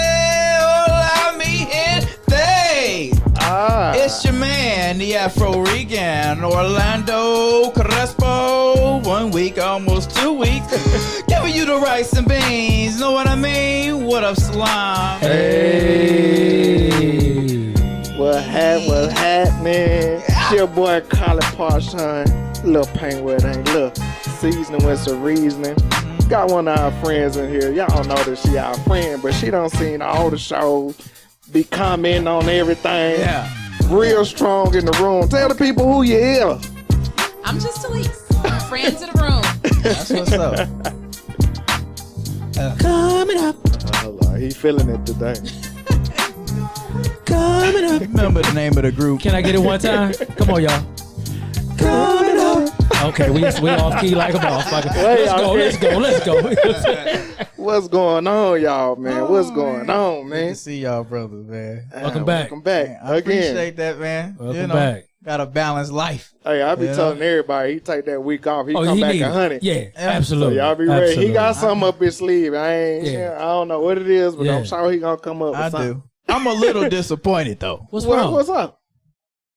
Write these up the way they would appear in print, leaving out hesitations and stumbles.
hola mi gente. It's your man, the Afro-Rican, Orlando Crespo. 1 week, almost 2 weeks. Giving you the rice and beans, know what I mean? What up, Slime? Hey. What happening? It's your boy Colin Parson. Little paint where it ain't. Look, seasoning with some reasoning. Got one of our friends in here. Y'all know that she our friend, but she done seen all the shows, be commenting on everything. Yeah. Real strong in the room. Tell the people who you is. I'm just Telese. Friends in the room. That's what's up. Coming up. Oh, Lord, he feeling it today. Coming up. Remember the name of the group. Can I get it one time? Come on, y'all. Coming up. Okay, we off key like a motherfucker. Wait, Let's go. What's going on, y'all, man? What's going on, Good man? to see y'all brothers, man. Welcome back. Welcome back. Man, I appreciate that, man. Welcome back. Got a balanced life. Hey, I be Yeah. telling everybody, he take that week off, he come back need it. 100. Yeah, absolutely. So y'all be ready. Absolutely. He got something up his sleeve. I don't know what it is, but Yeah. I'm sure he gonna come up with I something. do. I'm a little disappointed, though. What's wrong? What's up?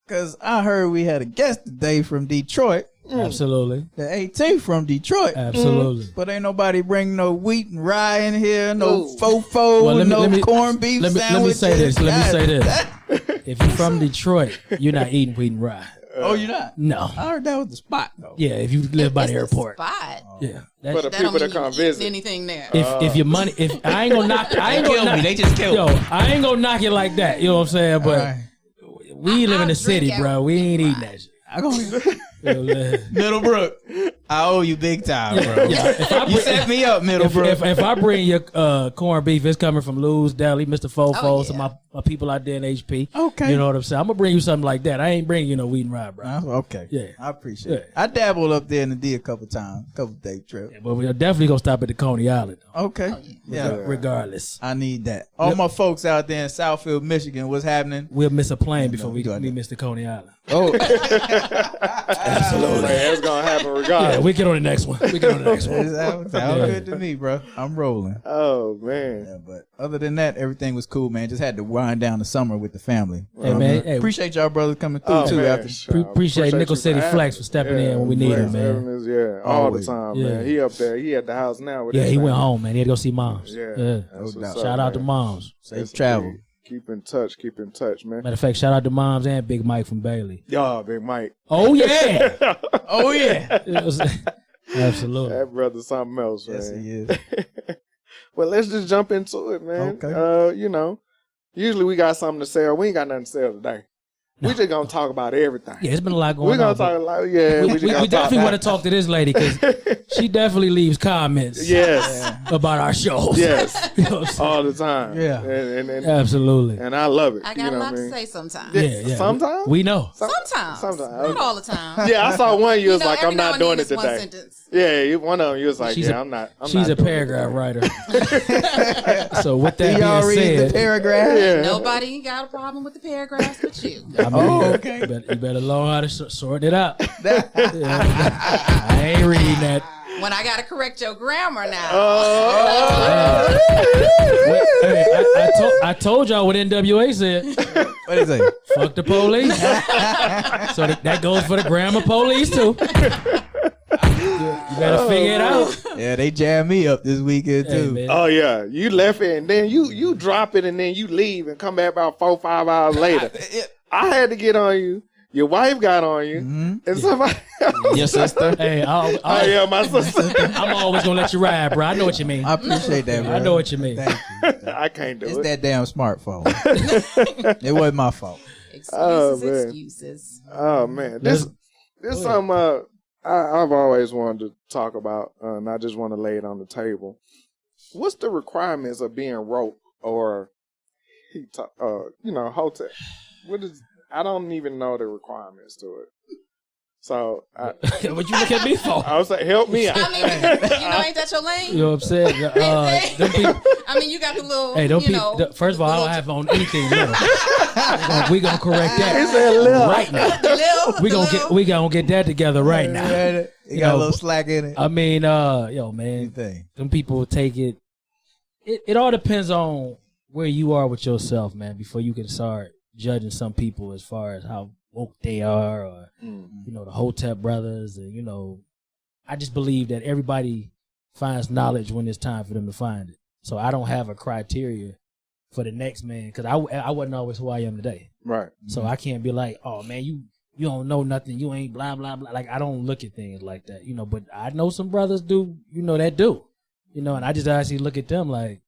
Because I heard we had a guest today from Detroit. Absolutely. The AT from Detroit. Absolutely. But ain't nobody bring no wheat and rye in here, no Ooh. fofo, Well, no corned beef let me sandwiches. say this. Let me say this. God. If you're from Detroit, you're not eating wheat and rye. Oh, you're not? No. I heard that was the spot, though. Yeah, if you live by It's the airport. Spot. Yeah. For the That people don't that mean come you eating visit. anything there. If your money, if I ain't gonna knock, I ain't gonna knock, They just killed yo, me. I ain't gonna knock it like that. You know what I'm saying? But All right. we live in the I'll city, drink bro. We ain't eating that shit. I go You know, Middlebrook. I owe you big time, bro. yeah, if I You bring- set me up, Middlebrook. if I bring your corned beef, it's coming from Lou's Deli, Mr. Fofo, Oh, some yeah. of my people out there in HP. Okay. You know what I'm saying? I'm gonna bring you something like that. I ain't bringing you no wheat and rye, bro. Okay. Yeah. I appreciate it. Yeah. I dabbled up there in the D a couple times, couple day trip. Yeah, but we're definitely gonna stop at the Coney Island, Okay. Yeah. regardless. I need that. All my folks out there in Southfield, Michigan, what's happening? We'll miss a plane before we do we miss the Coney Island. Oh, Absolutely. That's gonna happen Yeah, regardless. we get on the next one. We get on the next one. sounds good to me, bro. I'm rolling. Oh, man. Yeah, but other than that, everything was cool, man. Just had to wind down the summer with the family. Hey, man. Hey, Appreciate y'all brothers coming through Oh, too. man. After Sure. appreciate Nickel you City for Flex having for stepping me. in when we need him, Flex man. Evans, yeah, all Always. the time, Yeah. man. He up there. He at the house now. With Yeah, his he went family. home, man. He had to go see moms. Yeah. Yeah. That's No what's doubt. up, Shout out to man. moms. safe Yes, travel. indeed. Keep in touch, man. Matter of fact, shout out to moms and Big Mike from Bailey. Y'all, Big Mike. Oh yeah. Oh yeah. It was- absolutely. That brother's something else, Yes, man. he is. Well, let's just jump into it, man. Okay. You know, usually we got something to sell. We ain't got nothing to sell today. We just gonna talk about everything. Yeah, it's been a lot going We're gonna on. talk but about, yeah. We, just we, gonna we talk definitely about- want to talk to this lady because she definitely leaves comments Yes, about our shows. yes, You know what I'm saying? all the time. Yeah. and Absolutely. and I love it. I you got know a what lot I mean? to say sometimes. Yeah. Sometimes. We know. Sometimes. Not all the time. Yeah, I saw one. You was like, every I'm now not and doing then it it's one today. sentence. Yeah, one of them. You was like, She's yeah, a- I'm not. She's a doing it paragraph today. writer. So with that Y'all being read the said, paragraph? Yeah. Nobody got a problem with the paragraphs but you. I mean, okay. you better learn how to sort it out. Yeah. I ain't reading that. When I got to correct your grammar now. Hey, I told y'all what NWA said. What is it? Fuck the police. So that goes for the grammar police too. You better figure it out. Yeah, they jammed me up this weekend Hey, too. man. Oh yeah, you left it and then you drop it and then you leave and come back about 4-5 hours later. I had to get on you. Your wife got on you, and somebody else. Your sister. Hey, Oh yeah, my sister. I'm always gonna let you ride, bro. I know what you mean. I appreciate that, bro. I know what you mean. Thank you. I can't do It's it. that damn smartphone. It wasn't my fault. Excuses, man. excuses. Oh man, this something I've always wanted to talk about, and I just want to lay it on the table. What's the requirements of being rope or hotel? What is? I don't even know the requirements to it. So, What you look at me for? I was like, help me out. I mean, ain't that your lane? You know what I'm saying? Them people, I mean, you got the little, hey, don't first of all, I don't have on anything little. We gonna correct that He said little. right now. We gonna get that together right now. You got a little slack in it. I mean, yo, man, them people take it. It all depends on where you are with yourself, man, before you can start judging some people as far as how woke they are, or you know, the Hotep brothers, and you know, I just believe that everybody finds knowledge when it's time for them to find it. So I don't have a criteria for the next man, because I wasn't always who I am today. Right. So I can't be like, oh man, you don't know nothing, you ain't blah blah blah. Like, I don't look at things like that, you know. But I know some brothers do, you know, that do, you know, and I just actually look at them like.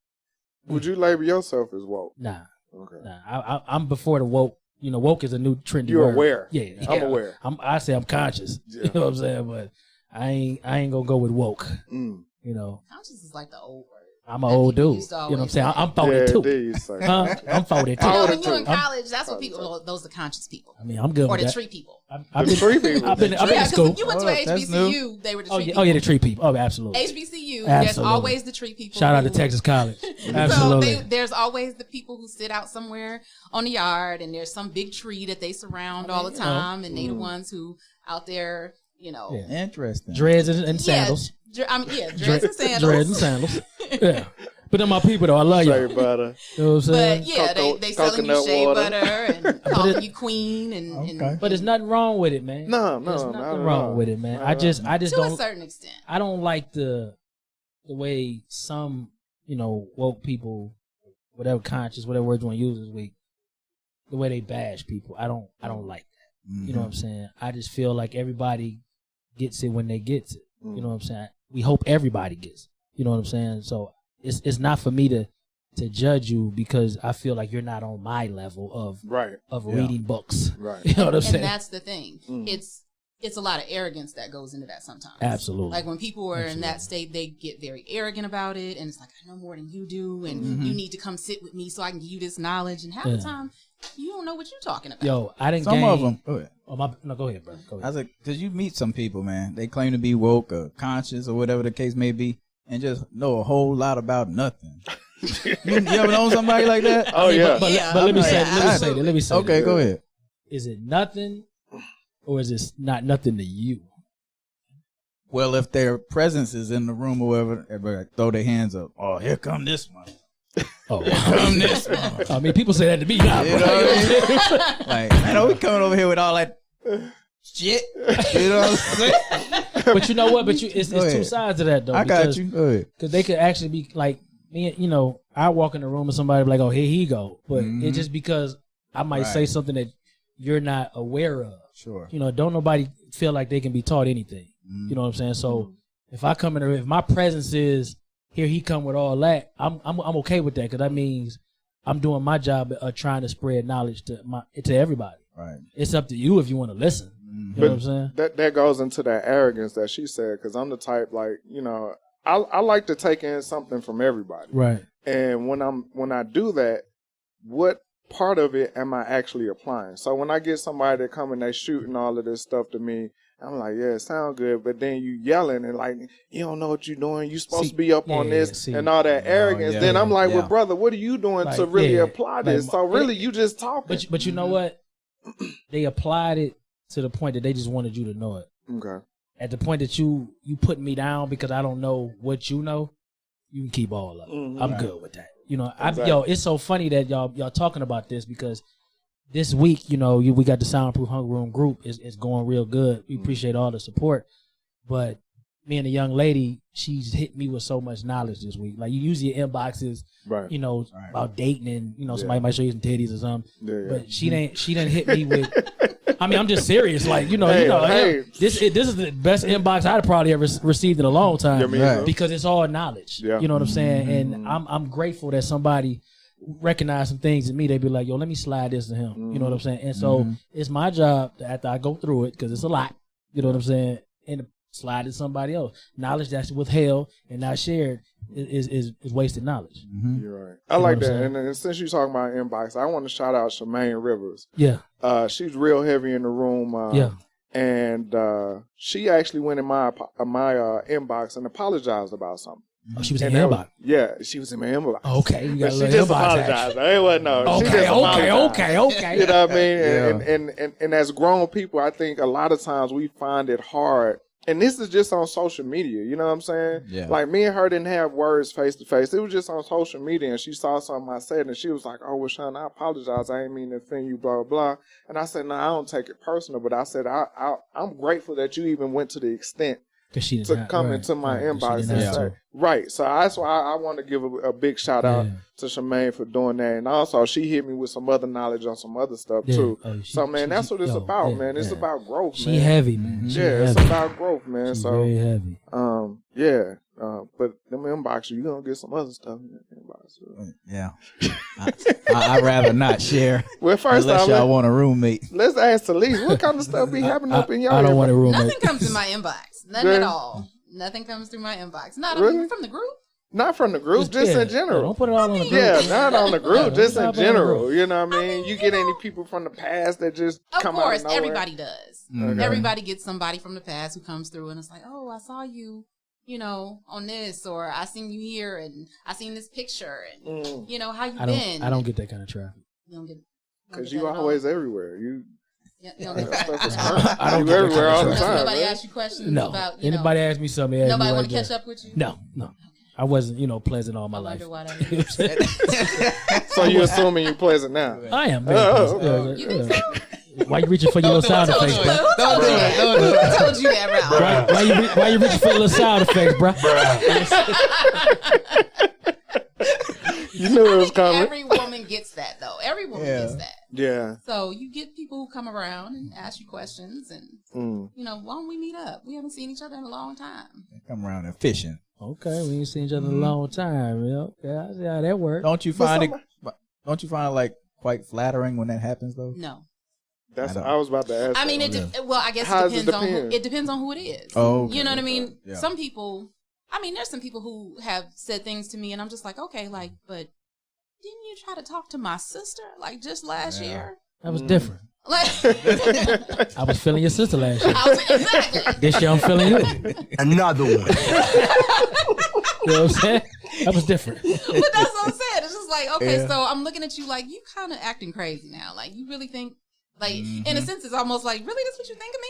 Would you label yourself as woke? Nah. Okay. Nah. I'm before the woke. You know, woke is a new trendy You're word. aware. Yeah. I'm aware. I say I'm conscious. Yeah. You know what I'm saying? But I ain't gonna go with woke. Mm. You know. Conscious is like the old word. I'm an old dude. You know what I'm saying? I'm 42. Huh? I'm 42. You know, when you in college, that's what people. Those are conscious people. I mean, I'm good or with the that. tree people. I've been to school. You went to HBCU. They were the tree people. Oh yeah, the tree people. Oh, absolutely. HBCU. Absolutely. There's always the tree people. Shout out to Texas College. Absolutely. So there's always the people who sit out somewhere on the yard, and there's some big tree that they surround all the time, and they the ones who out there, you know. Yeah. Interesting. Dreads and sandals. Dreads and sandals. Dreads and sandals. Yeah. But they're my people, though. I love you. Shea butter. You know what I'm saying? But yeah, they selling you shea butter and calling you queen and But there's nothing wrong with it, man. No, there's nothing wrong with it, man. I just to don't. a certain extent. I don't like the way some, you know, woke people, whatever conscious, whatever words you want to use this week, the way they bash people. I don't like that. Mm-hmm. You know what I'm saying? I just feel like everybody gets it when they get it. Mm-hmm. You know what I'm saying? We hope everybody gets it. You know what I'm saying? So it's not for me to judge you because I feel like you're not on my level of reading books. Right. You know what I'm saying? And that's the thing. It's a lot of arrogance that goes into that sometimes. Absolutely. Like when people are in that state, they get very arrogant about it, and it's like, I know more than you do, and you need to come sit with me so I can give you this knowledge. And half the time, you don't know what you're talking about. Yo, I didn't. Some of them. Go ahead. No, go ahead, bro. Go ahead. I was like, because you meet some people, man. They claim to be woke or conscious or whatever the case may be, and just know a whole lot about nothing. you ever known somebody like that? Oh, yeah. But let me say. Okay, go ahead. Is it nothing, or is it not nothing to you? Well, if their presence is in the room or whatever, everybody throw their hands up. Oh, here come this one. Oh, here come this one. I mean, people say that to me now. You know what I mean? Like, I know we coming over here with all that shit. You know what I'm saying? But you know what? But it's two sides of that, though. I got you. Go ahead. Because they could actually be like, me, you know, I walk in the room and somebody be like, oh, here he go. But it's just because I might say something that you're not aware of. Sure. You know, don't nobody feel like they can be taught anything. You know what I'm saying? So if I come in there, if my presence is here, he come with all that, I'm okay with that because that means I'm doing my job of trying to spread knowledge to everybody. Right. It's up to you if you want to listen. You know what I'm saying? That goes into that arrogance that she said, because I'm the type, like, you know, I like to take in something from everybody. Right. And when I do that, what part of it am I actually applying? So when I get somebody that come and they shooting all of this stuff to me, I'm like, yeah, it sound good, but then you yelling and like, you don't know what you're doing. You supposed to be up on this and all that arrogance. Then I'm like, well, brother, what are you doing to really apply this? So really, you just talking. But you know what? They applied it to the point that they just wanted you to know it. Okay. At the point that you put me down because I don't know what you know, you can keep all of it. I'm good with that. You know, it's so funny that y'all talking about this because this week, you know, we got the Soundproof Hunger Room group. It's going real good. We appreciate all the support. But me and the young lady, she's hit me with so much knowledge this week. Like, you use your inboxes, you know, about dating and, you know, somebody might show you some titties or something. But she didn't hit me with, I mean, I'm just serious. Like, this is the best inbox I'd probably ever received in a long time because it's all knowledge. Yeah. You know what I'm saying? And I'm grateful that somebody recognize some things in me. They be like, yo, let me slide this to him. You know what I'm saying? And so it's my job after I go through it, because it's a lot, you know what I'm saying, and slide to somebody else. Knowledge that's withheld and not shared is wasted knowledge. You're right. I like that. And since you're talking about inbox, I want to shout out Shemaine Rivers. Yeah. She's real heavy in the room. And she actually went in my inbox and apologized about something. Oh, she was in your inbox? Yeah, she was in my inbox. Okay, you got a she little just inbox apologized. It wasn't no. Okay, she just apologized. okay. You know what I mean? Yeah. And as grown people, I think a lot of times we find it hard. And this is just on social media, you know what I'm saying? Yeah. Like, me and her didn't have words face to face. It was just on social media, and she saw something I said, and she was like, "Oh, well, Sean, I apologize. I didn't mean to offend you, blah, blah, blah." And I said, "No, I don't take it personal," but I said, I'm grateful that you even went to the extent to come into my inbox and say, right. So that's why I want to give a big shout out to Shemaine for doing that. And also, she hit me with some other knowledge on some other stuff too. So, man, that's what it's about, man. It's about growth, man. She heavy, man. It's about growth, man. She's so very heavy. But them inbox, you gonna get some other stuff in the inbox. So. Yeah, I'd rather not share. Well, first unless off, y'all want a roommate. Let's ask Talese, what kind of stuff be happening up in your I don't want a roommate. Nothing comes in my inbox. Nothing at all. Nothing comes through my inbox. Not Really? from the group. Not from the group, just in general. Don't put it all on the group. Yeah, not on the group, just in Not on the general. group. You know what I mean? You get any people from the past that just Of come out course, of nowhere? everybody does. Okay. Everybody gets somebody from the past who comes through and it's like, oh, I saw you, on this, or I seen you here, and I seen this picture, and how you been? I don't get that kind of traffic. You don't get Because you always everywhere. You don't get that. I don't everywhere all the time. Nobody man. ask you questions No. about, Anybody ask me something? nobody want to catch up with you? No. I wasn't, pleasant all my life. I wonder why that is. So you assuming you pleasant now? I am. You think so? Why you reaching for your little sound effects, bro? Don't do it. Don't do it. Who told you that, Ralph? Why you reaching for your little sound effects, bro? You knew it was coming. Every woman gets that, though. Every woman gets that. Yeah. So you get people who come around and ask you questions, and why don't we meet up? We haven't seen each other in a long time. Come around and fishing. Okay, we ain't seen each other in a long time. Okay, I see how that works. Don't you find it like quite flattering when that happens though? No. I was about to ask. I mean, I guess it depends on who it is. Oh, okay. You know what I mean? Yeah. Some people. I mean, there's some people who have said things to me, and I'm just like, okay, but didn't you try to talk to my sister like just last year? That was different. Like, I was feeling your sister last year. Exactly. This year I'm feeling you. Another one. You know what I'm saying? That was different. But that's what I'm saying. It's just like, okay, so I'm looking at you like you kind of acting crazy now. Like you really think, like in a sense, it's almost like, really, that's what you think of me?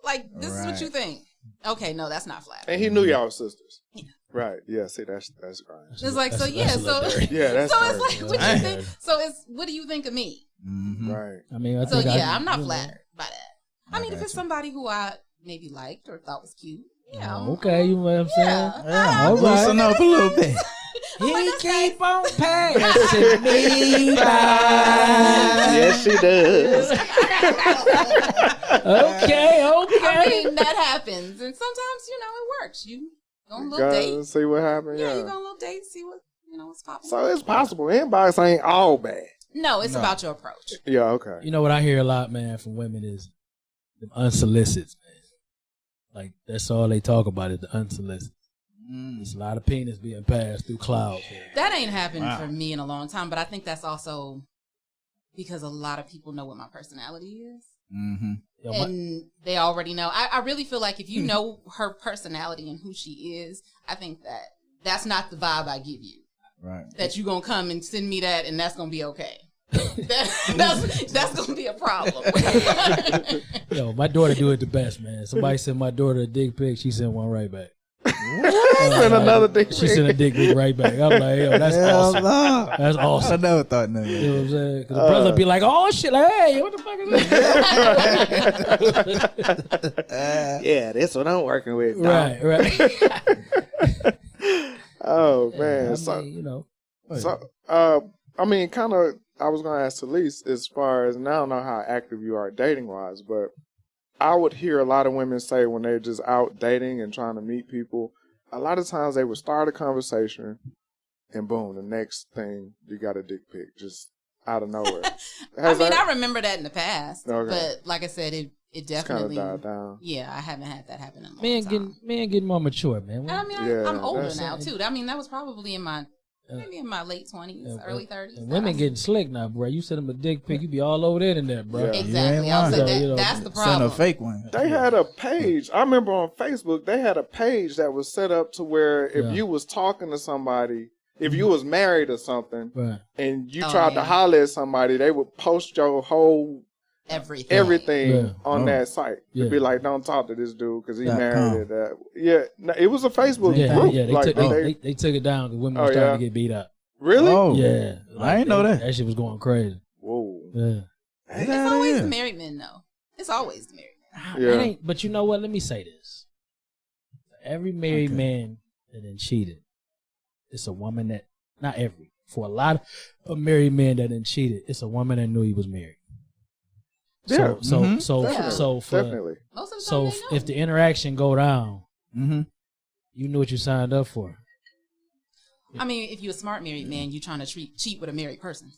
Like this is what you think? Okay, no, that's not flat. And he knew y'all were sisters. Yeah. Right. Yeah. See, that's right. It's like that's yeah. it's like what you think. So it's what do you think of me? Mm-hmm. Right. I mean, I'm not flattered by that. I mean, if it's somebody who I maybe liked or thought was cute, okay, you know what I'm saying? Yeah, all right. Loosen up a little bit. He keep on passing me by. Yes, she does. Okay. I mean, that happens, and sometimes it works. You go on a little date, see what happens. Yeah, you go on a little date, see what what's popping. So it's possible. Inbox ain't all bad. No, it's about your approach. Yeah, okay. You know what I hear a lot, man, from women is them unsolicits, man. Like that's all they talk about is the unsolicits. There's a lot of penis being passed through clouds. That ain't happened for me in a long time, but I think that's also because a lot of people know what my personality is. Mm-hmm. And they already know. I really feel like if you know her personality and who she is, I think that's not the vibe I give you. Right. That you're going to come and send me that and that's going to be okay. That's going to be a problem. My daughter do it the best, man. Somebody sent my daughter a dick pic. She sent one right back. Sent another dick pic. She sent a dick pic right back. I'm like, that's awesome. That's awesome. I never thought nothing. You know what I'm saying? Because the brother be like, oh, shit, like, hey, what the fuck is this? Yeah, that's what I'm working with. Right. Oh, man. I mean, kind of, I was going to ask Telese as far as, and I don't know how active you are dating-wise, but I would hear a lot of women say when they're just out dating and trying to meet people, a lot of times they would start a conversation and boom, the next thing, you got a dick pic just out of nowhere. I remember that in the past, okay. But like I said, it definitely kind of died down. Yeah, I haven't had that happen in a long time. Man getting more mature, man. I'm older now too. I mean, that was probably in my Maybe in my late 20s, early 30s. And women getting slick now, bro. You send them a dick pic, you be all over the internet, bro. Yeah. Exactly. I was like, that's the problem. Send a fake one. They had a page. I remember on Facebook, they had a page that was set up to where if you was talking to somebody, if you was married or something, and you tried to holler at somebody, they would post your whole everything on that site. It'd be like, don't talk to this dude because he married it. It was a Facebook group. Yeah, they took it down because women were starting to get beat up. Really? Oh, yeah. I didn't know that. That shit was going crazy. Whoa. Yeah. It's always the married men, though. It's always the married men. But you know what? Let me say this. Every married man that then cheated, it's a woman that, not every, for a lot of married men that then cheated, it's a woman that knew he was married. Yeah. So definitely. If the interaction go down, you knew what you signed up for. I mean, if you're a smart married man, you're trying to cheat with a married person.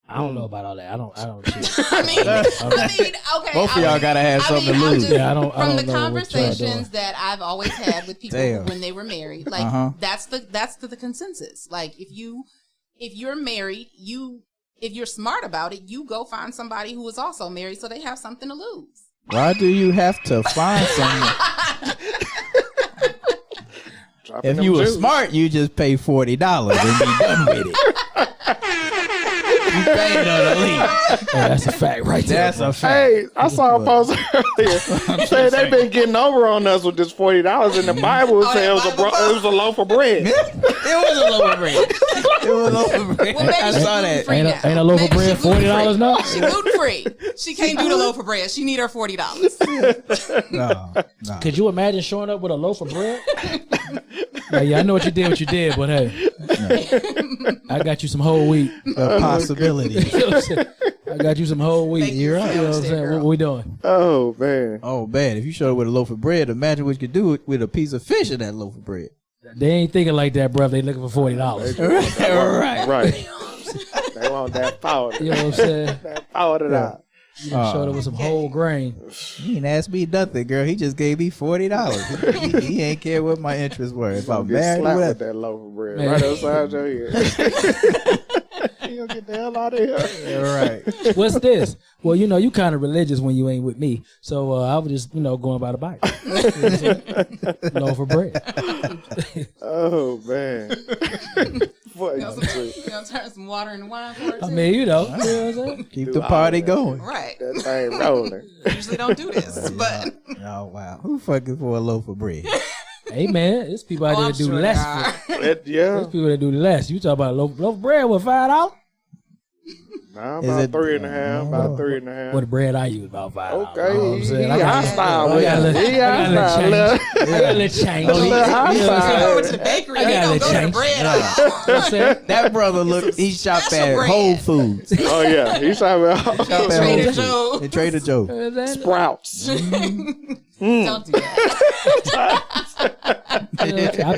I don't know about all that. I don't cheat. I mean, okay. Both of y'all gotta have something to lose. From the conversations that I've always had with people when they were married, like that's the consensus. Like if you're married, if you're smart about it, you go find somebody who is also married, so they have something to lose. Why do you have to find someone? If you were smart, you just pay $40 and be done with it. You paying on the lead. That's a fact, right there. That's a fact. Hey, I saw a post earlier saying they've been getting over on us with this $40, and the Bible said it was a loaf of bread. It was a loaf of bread. It was a loaf of bread. Well, I saw that. Ain't a loaf of bread $40 now? She gluten free. She can't do the loaf of bread. She need her $40. No. Could you imagine showing up with a loaf of bread? Yeah, I know what you did, but hey, I got you some whole wheat. The possibility. I got you some whole wheat. You're right. You know what I'm saying? What we doing? Oh, man. Oh, man. If you showed up with a loaf of bread, imagine what you could do with a piece of fish in that loaf of bread. They ain't thinking like that, bro. They looking for $40. Right. They want that powder. You know what I'm saying? That powder out. You showed up with some whole grain. He ain't asked me nothing, girl. He just gave me $40. he ain't care what my interests were. If I'm married, slapped with that loaf of bread right outside your head. You gonna get the hell out of here. Right. What's this? Well, you kind of religious when you ain't with me. So I was just, going by the Bible. Loaf of bread. Oh, man. You gonna turn some water into wine for it? I mean, you know what I'm saying? Keep the party going. Right. That thing rolling. Usually don't do this, but. Oh, wow. Who fucking for a loaf of bread? Hey, man, it's people out there that do less. There's people that do less. You talk about loaf of bread with $5? Nah, about $3.50. About $3.50. What the bread I use about $5. Okay, you know he hostile with it. He hostile. I got a little change. A little hostile. Go to the bakery. I got a Go to change. the bread. That brother he shop at bread. Whole Foods. Oh, yeah. He shop at Trader Joe. At Trader Joe. Sprouts. Don't do that.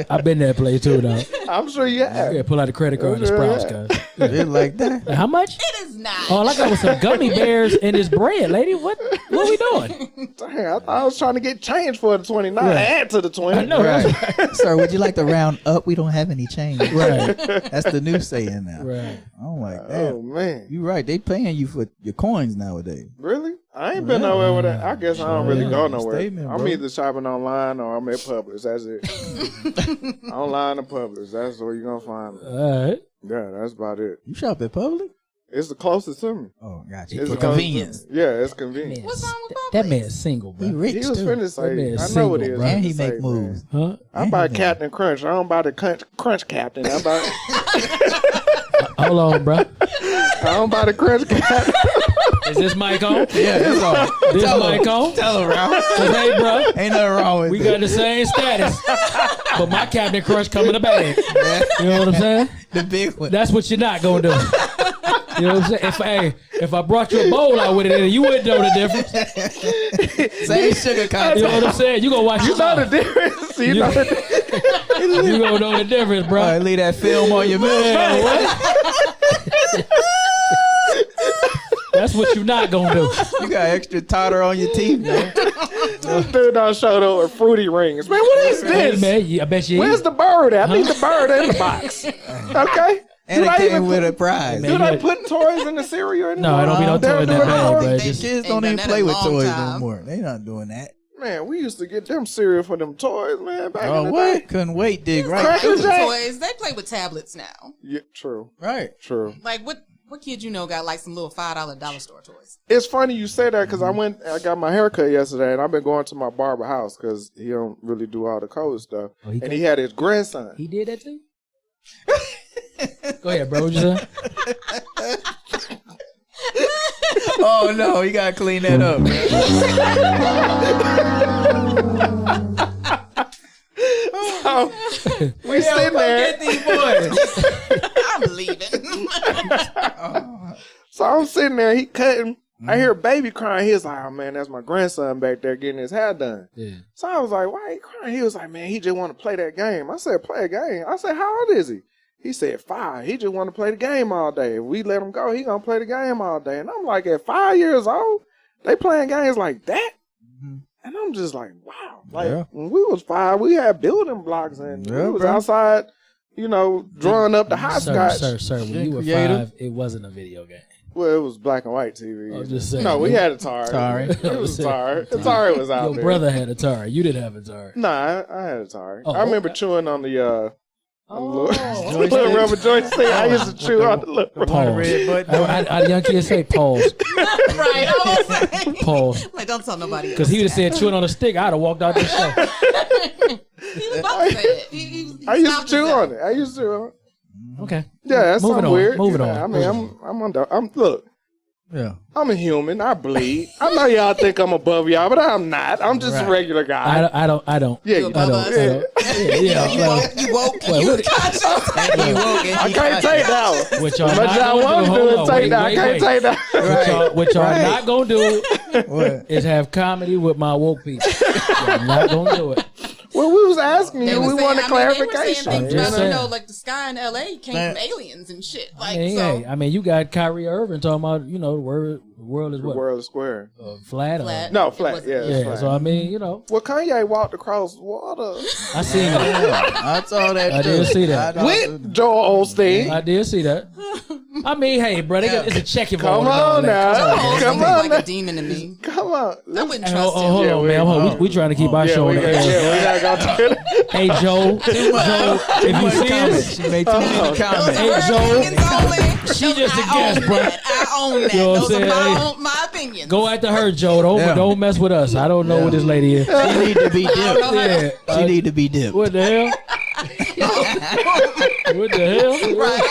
I've been that place too, though. I'm sure you have. Yeah, pull out the credit card and the Sprouts, guys. Just like that. How much? It is not. All I got was some gummy bears and this bread, lady. What we doing? Dang, I thought I was trying to get change for the 29. Add to the 20. I know, right? Sir, would you like to round up? We don't have any change. Right. That's the new saying now. Right. I'm like, damn. Oh, man. You right. They paying you for your coins nowadays. Really? I ain't been nowhere with that. I guess I don't really go nowhere. Statement, I'm bro. either shopping online or I'm at Publix. That's it. Online or Publix. That's where you're going to find me. All right. Yeah, that's about it. You shop at Publix? It's the closest to me. Oh, gotcha. It's For the closest convenience. to me. Yeah, it's convenient. What's wrong with That Publix? man's single, bro. He rich, He was too. finna That say, man is I know what single, it is. bro. And he Say, make moves. Huh? I buy Captain Crunch. I don't buy the Crunch Captain. I buy. Hold on, bro. I don't buy the Crunch Captain. Is this mic on? Yeah, that's all. This mic on? Tell him, Ralph. Hey, bro. Ain't nothing wrong with We it. got the same status, but my Captain Crunch come in the bag. You know what I'm saying? The big one. That's what you're not gonna do. You know what I'm saying? If I brought you a bowl out with it in it, you wouldn't know the difference. Same sugar content. You know what I'm saying? You gonna watch You know the difference. You know the difference. You gonna know the difference, bro. All right, leave that film on your Man, man. what? That's what you not gonna do. You got extra tartar on your teeth, man. This dude done showed up with fruity rings. Man, what is this? Man, I bet you. Where's the bird at? I need the bird in the box. Okay. And it came with a prize. Do they put toys in the cereal anymore? No, it don't be no toy in that bag, bro. Kids don't even play with toys no more. They not doing that. Man, we used to get them cereal for them toys, man, back in the what? day. Couldn't wait, dig right. Cracker Jack. Toys, they play with tablets now. Yeah, true. Right. True. Like what kid you know got like some little $5 dollar store toys? It's funny you say that because I got my haircut yesterday and I've been going to my barber house because he don't really do all the cold stuff. And he had his grandson. He did that too? Go ahead, bro. What you say? Oh no, you gotta clean that up, man. So, we sitting there. These boys. I'm leaving. So I'm sitting there, he cutting. I hear a baby crying. He was like, oh man, that's my grandson back there getting his hair done. Yeah. So I was like, why he crying? He was like, man, he just want to play that game. I said, play a game? I said, how old is he? He said 5. He just want to play the game all day. If we let him go, he gonna play the game all day. And I'm like, at 5 years old, they playing games like that? Mm-hmm. And I'm just like, wow. Like when we was 5, we had building blocks and we was outside, drawing up the hotchkiss. Sir, when you were 5, it wasn't a video game. Well, it was black and white TV. I'm just saying. No, we had Atari. It was Atari. Atari was out there. Your brother had Atari. You didn't have Atari. Nah, I had Atari. Oh, I remember chewing on the little rubber joystick. I used to chew on the little red button. I young kids say pause. Right. I was saying. Pause. Like, don't tell nobody else. Because he would have said chewing on a stick, I'd have walked out the show. He was about to say it. He I used to chew on it. I used to chew on it. Okay. Yeah, that's something weird. Moving on. I mean, look. Yeah. I'm a human. I bleed. I know y'all think I'm above y'all, but I'm not. I'm just a regular guy. I don't. Yeah, you above us? You woke. You conscious. I can't take that one. Which y'all But not y'all gonna want do. to do it, take that. I can't take that. What y'all not gonna do is have comedy with my woke people. Y'all not gonna do it. Well, we was asking you. We wanted clarification. They were saying things about, like the sky in L.A. came from aliens and shit. Like, I mean, you got Kyrie Irving talking about, the world is what? The world is square. Flat? No, flat. Yeah, flat. So, I mean, Well, Kanye walked across water. I seen that. I saw that. I did see that. With Joel Osteen. I did see that. I mean, hey, bro, it's a check involved. Come on now. Come on. Like a demon to me. Come on. I wouldn't trust him. Hold on, man. We trying to keep our show on the air. Hey, Joe, if you see this, she made too many comments. Hey, Joe, she just a guest, bro. I own that. You know what I'm Those saying? are my opinions. Go after her, Joe. Don't mess with us. I don't know what this lady is. She need to be dipped. Yeah. She need to be dipped. What the hell? What the hell? Right.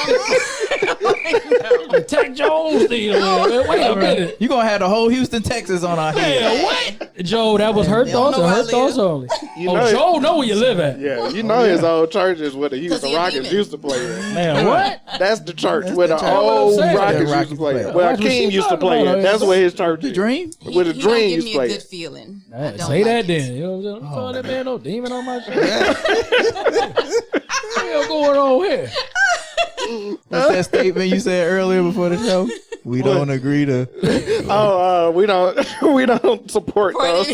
Attack Joe Osteen. Wait a minute. You gonna have the whole Houston, Texas on our head. Yeah, what? Joe, that was her thoughts or her thoughts only? Joe know where you live at. Yeah, his old church is where the Houston Rockets used to play in. Man, what? That's the church where the old Rockets used to play in. Well, King used to play in. That's where his church is. Dream? Where the Dream used to play in. Good feeling. Say that then. You know what I'm saying? I'm calling that man no demon on my show. What's going on here? What's that statement you said earlier before the show? We don't agree to. We don't support those.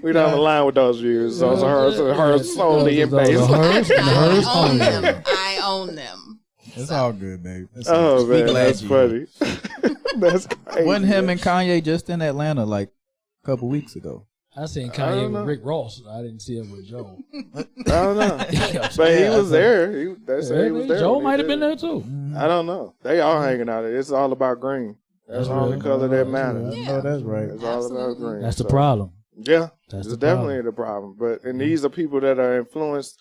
We don't align with those views. Those are hers solely and based. I own them. It's all good, babe. Oh man, that's funny. That's crazy. Wasn't him and Kanye just in Atlanta like a couple weeks ago? I seen Kanye with Rick Ross. I didn't see him with Joe. I don't know. But he was there. They say he was there. Joe might have been there too. I don't know. They all hanging out there. It's all about green. That's the only color that matters. Yeah. Oh, that's right. It's all about green. That's the problem. Yeah, it's definitely the problem. But these are people that are influence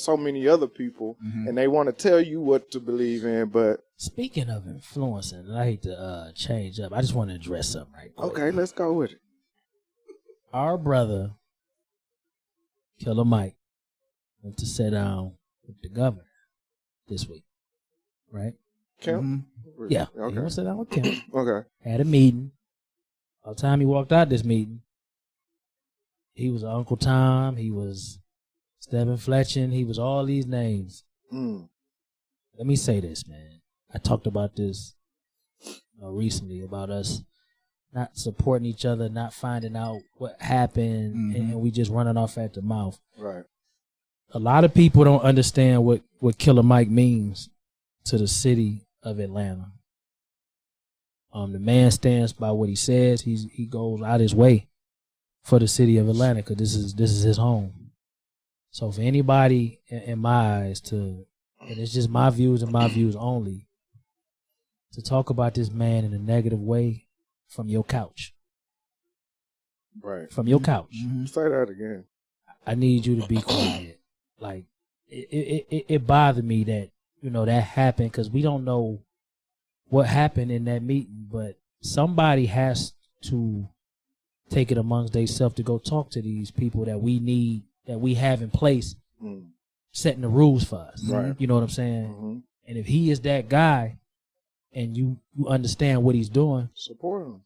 so many other people, and they want to tell you what to believe in. But speaking of influencing, and I hate to change up, I just want to address something right quick. Okay, let's go with it. Our brother, Killer Mike, went to sit down with the governor this week, right? Kim? Yeah. Okay. He went to sit down with Kim. Okay. Had a meeting. By the time he walked out this meeting, he was Uncle Tom. He was Stephen Fletcher. He was all these names. let me say this, man. I talked about this recently about us not supporting each other, not finding out what happened, and we just running off at the mouth. Right. A lot of people don't understand what Killer Mike means to the city of Atlanta. The man stands by what he says. He goes out his way for the city of Atlanta because this is his home. So for anybody in my eyes and it's just my views and my views only, to talk about this man in a negative way from your couch. Right. From your couch. Say that again. I need you to be quiet. Like, it bothered me that, that happened because we don't know what happened in that meeting, but somebody has to take it amongst themselves to go talk to these people that we need, that we have in place, setting the rules for us. Right. You know what I'm saying? And if he is that guy and you understand what he's doing, support him.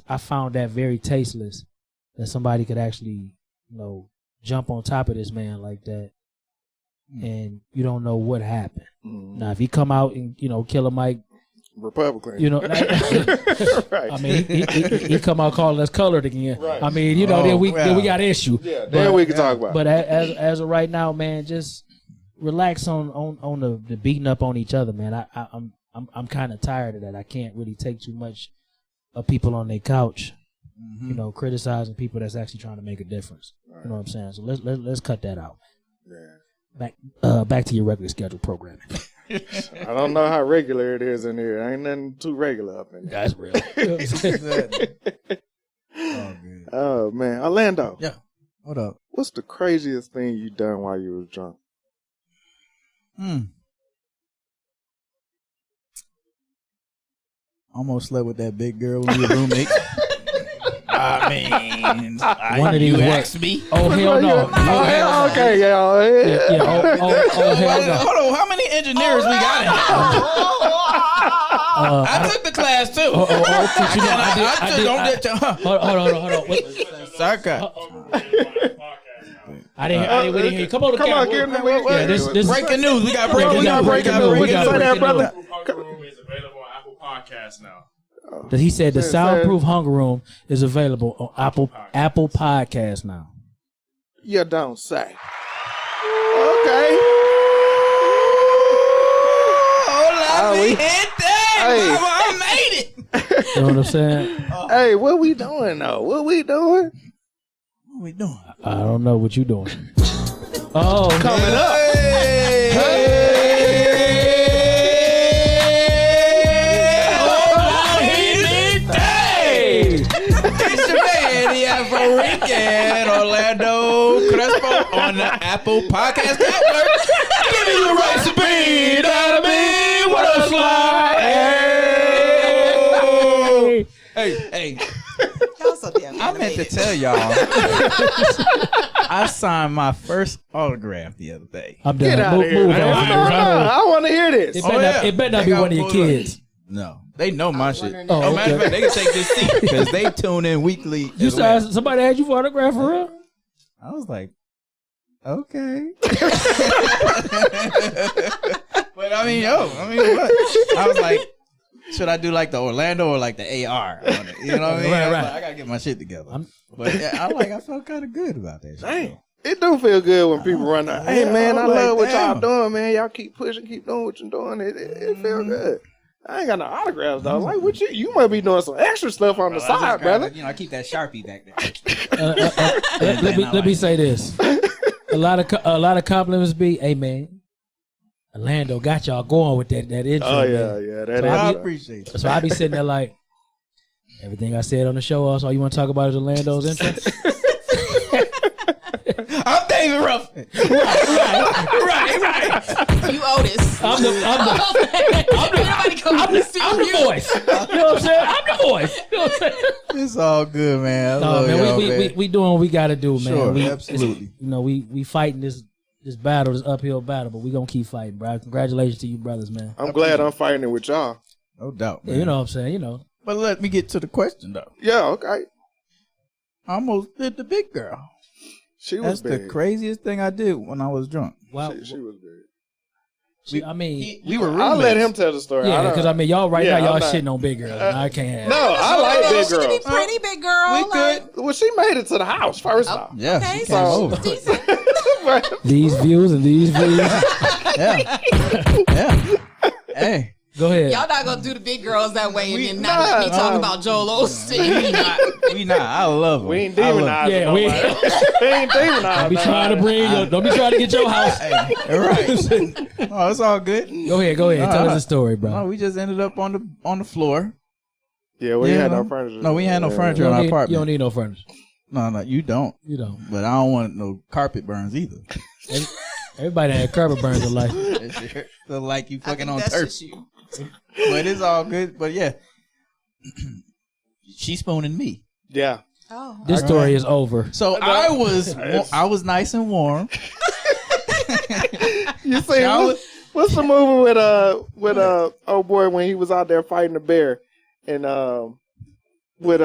I found that very tasteless that somebody could actually, jump on top of this man like that, and you don't know what happened. Now, if he come out and Killer Mike, Republican, right? I mean, he come out calling us colored again. Right. I mean, then we got an issue. Yeah, then we can talk about. But as of right now, man, just relax on the beating up on each other, man. I'm kind of tired of that. I can't really take too much of people on their couch. Criticizing people that's actually trying to make a difference. Right. You know what I'm saying? So let's cut that out. Yeah. Back to your regular scheduled programming. I don't know how regular it is in here. Ain't nothing too regular up in here. That's real. Oh man, Orlando. Yeah. What up? What's the craziest thing you done while you was drunk? Almost slept with that big girl when we were roommates. I mean, one of these asked me. Oh hell no! Okay, yeah. Oh hell no! Hold on, how many engineers we got in here? I took the class too. Hold on. Sarka. I didn't hear you. Come on, get in there. This breaking news. We got breaking news. We got breaking news. Brother. Hunger Room is available on Apple Podcasts now. He said the Soundproof Hunger Room is available on Apple Podcasts now. You don't say. Okay. Oh, let me hit that. Mama, I made it. You know what I'm saying? Hey, what we doing though? What we doing? I don't know what you doing. Oh, coming up. Weekend, Orlando Crespo on the Apple Podcast Network. Give me the right speed out of me. What a slide. Hey. I meant to tell y'all. I signed my first autograph the other day. I'm done. Get out of here. I want to hear this. It better not be one of your kids. No. They know my shit. Matter of fact, they can take this seat because they tune in weekly. You saw somebody had you for autograph for real? I was like, okay. But I mean, what? I was like, should I do like the Orlando or like the AR? You know what I mean? Right. Like, I gotta get my shit together. But yeah, I felt kind of good about that shit. Dang. It do feel good when people run out. Hey man, I love what y'all doing, man. Y'all keep pushing, keep doing what you're doing. It feels good. I ain't got no autographs though. Like what you might be doing some extra stuff on the side, brother. I keep that Sharpie back there. Let me say this. A lot of compliments be, hey man, Orlando got y'all going with that intro. Oh yeah. So I appreciate it. So I be sitting there like, everything I said on the show, also all you want to talk about is Orlando's intro. I'm David Ruffin. Right. You Otis. I'm the voice. You know what I'm saying? I'm the voice. You know what I'm saying? It's all good, man. We doing what we got to do, man. Sure, absolutely. We fighting this battle, this uphill battle, but we gonna keep fighting, bro. Congratulations to you, brothers, man. I'm glad I'm fighting it with y'all. No doubt, man. Yeah, you know what I'm saying, But let me get to the question, though. Yeah, okay. I almost did the big girl. She was That's big. the craziest thing I did when I was drunk. Wow. She was big. We were roommates. I'll let him tell the story. Yeah, because y'all now y'all not, shitting on big girls. I can't. No, I like big She could be girls. pretty big girl. We good. Well, she made it to the house first off. Yeah, Okay, she so came over. decent. These views and these views. Yeah. Hey. Go ahead. Y'all not gonna do the big girls that way and then not let me talk about Joel Osteen. We not. I love her. We ain't demonizing. Yeah, we ain't demonizing. Don't be trying to get your house. Right. Oh, it's all good. Go ahead. Tell us a story, bro. Oh, we just ended up on the floor. Yeah, we had no furniture. No, we had no furniture in our apartment. You don't need no furniture. No, you don't. You don't. But I don't want no carpet burns either. Everybody had carpet burns in life. Feel like you fucking on that's turf. just you. But it's all good. But yeah, she spooning me. Yeah. Oh. This story is over. So I was nice and warm. You see, what's the movie with oh boy when he was out there fighting the bear and with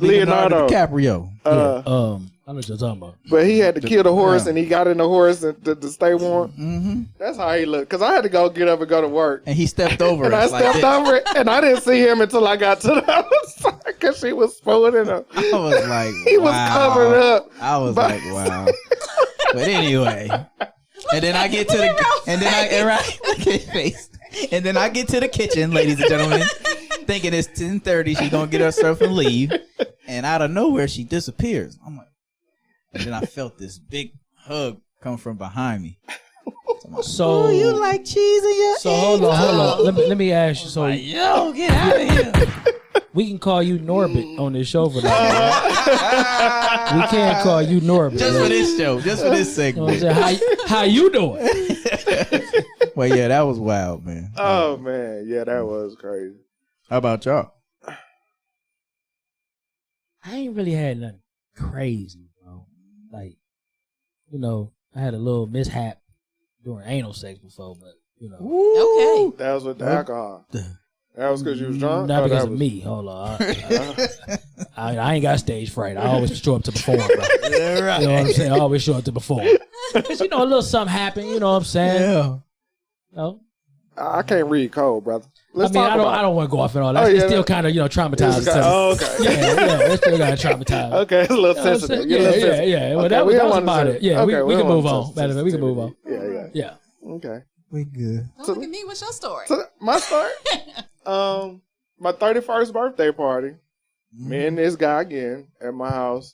Leonardo DiCaprio. I know what you're talking about. But he had to kill the horse and he got in the horse to stay warm. Mm-hmm. That's how he looked. Because I had to get up and go to work. And he stepped over and it. I stepped over it and I didn't see him until I got to the other side because she was spooning him. I was like, he was covered up. I was like, wow. But anyway. And then I get to the and then I get to the kitchen, ladies and gentlemen, thinking it's 10:30, she's gonna get herself and leave. And out of nowhere she disappears. I'm like, and then I felt this big hug come from behind me. So oh, you like cheese in your So hold on. Let me ask you. So like, yo, get out of here. We can call you Norbit on this show for that. We can't call you Norbit. Just for this show. Just for this segment. How you doing? Well, yeah, that was wild, man. Oh, man. Yeah, that was crazy. How about y'all? I ain't really had nothing crazy, bro. Like, I had a little mishap during anal sex before, but, Okay. That was with the alcohol. That was because you was drunk? Not because of me. Hold on. I ain't got stage fright. I always show up to perform, bro. Right. You know what I'm saying? I always show up to perform. Because, a little something happened, you know what I'm saying? Yeah. I can't read code, brother. I don't want to go off and all that. It's still kind of, traumatized. Okay. Yeah, it's still kind of traumatized. Okay, it's a little sensitive. Yeah. Well, that was about it. Yeah, we can move on. We can move on. Yeah. Okay. We good. Don't look at me. What's your story? My story? My 31st birthday party. Me and this guy again at my house.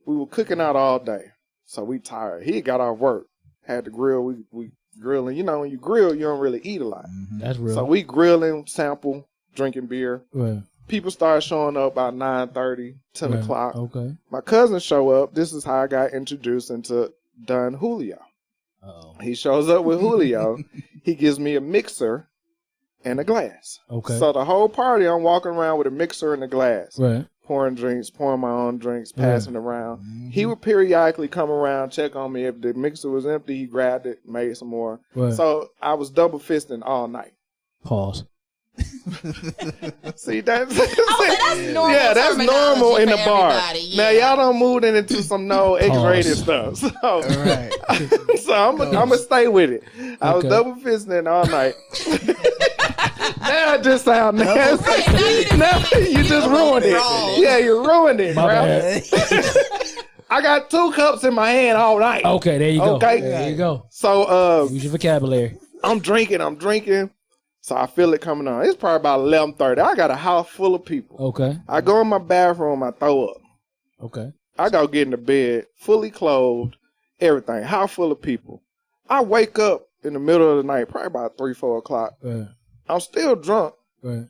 We were cooking out all day. So we tired. He got off work. Had to grill. We grilling. When you grill, you don't really eat a lot. That's real. So we grilling, sample, drinking beer. Right. People started showing up about 9:30, 10 o'clock. Okay. My cousin show up. This is how I got introduced into Don Julio. Uh-oh. He shows up with Julio. He gives me a mixer and a glass. Okay. So the whole party, I'm walking around with a mixer and a glass. Right. Pouring drinks, pouring my own drinks, passing around. Mm-hmm. He would periodically come around, check on me. If the mixer was empty, he grabbed it, made some more. Right. So I was double fisting all night. Pause. See, that's normal. Yeah, that's normal in the bar. Yeah. Now y'all don't move it into some no X-rated stuff. So, Right. so I'm gonna stay with it. I was double fisting all night. Now it just sound nasty. Now you just ruined it. wrong. Yeah, you ruined it, My bro. bad. I got 2 cups in my hand all night. Okay, there you go. Okay. There you go. So Use your vocabulary. I'm drinking. So I feel it coming on. It's probably about 11:30. I got a house full of people. Okay. I go in my bathroom, I throw up. Okay. I go get in the bed, fully clothed, everything, house full of people. I wake up in the middle of the night, probably about 3, 4 o'clock. Right. I'm still drunk. Right.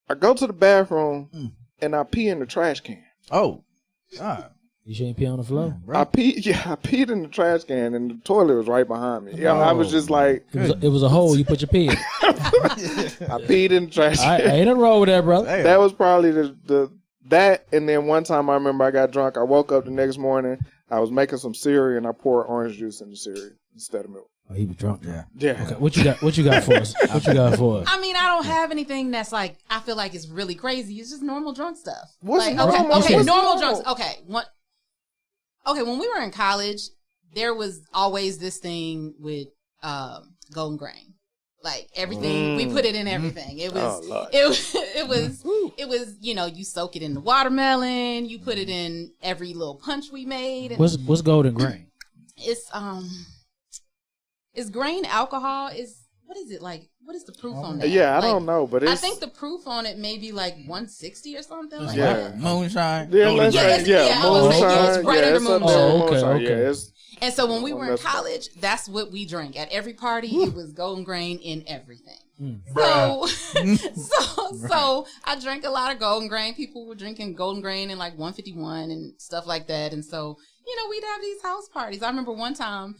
I go to the bathroom and I pee in the trash can. Oh, God. You shouldn't pee on the floor. I peed in the trash can and the toilet was right behind me. Yeah, I was just like, It was a hole you put your pee in. I peed in the trash can. Ain't nothing wrong with that, brother. Damn. That was probably that. And then one time I remember I got drunk. I woke up the next morning. I was making some cereal and I poured orange juice in the cereal instead of milk. Oh, he was drunk. Yeah. Yeah. Okay. What you got for us? What you got for us? I mean, I don't have anything that's like, I feel like it's really crazy. It's just normal drunk stuff. What's like, normal? Okay, What's normal normal? drunks. Okay, when we were in college, there was always this thing with golden grain. Like everything, we put it in everything. It was, you know, you soak it in the watermelon. You put it in every little punch we made. And what's golden grain? It's grain alcohol. What is it like? What is the proof on that? Yeah, I like, don't know, but I think the proof on it may be like 160 or something. Like yeah, that. Moonshine. Yeah, let's say, moonshine. It's brighter than moonshine. Oh, okay. Yeah, and so when we were in college, that's what we drank. At every party, it was golden grain in everything. So I drank a lot of golden grain. People were drinking golden grain in like 151 and stuff like that. And so, you know, we'd have these house parties. I remember one time,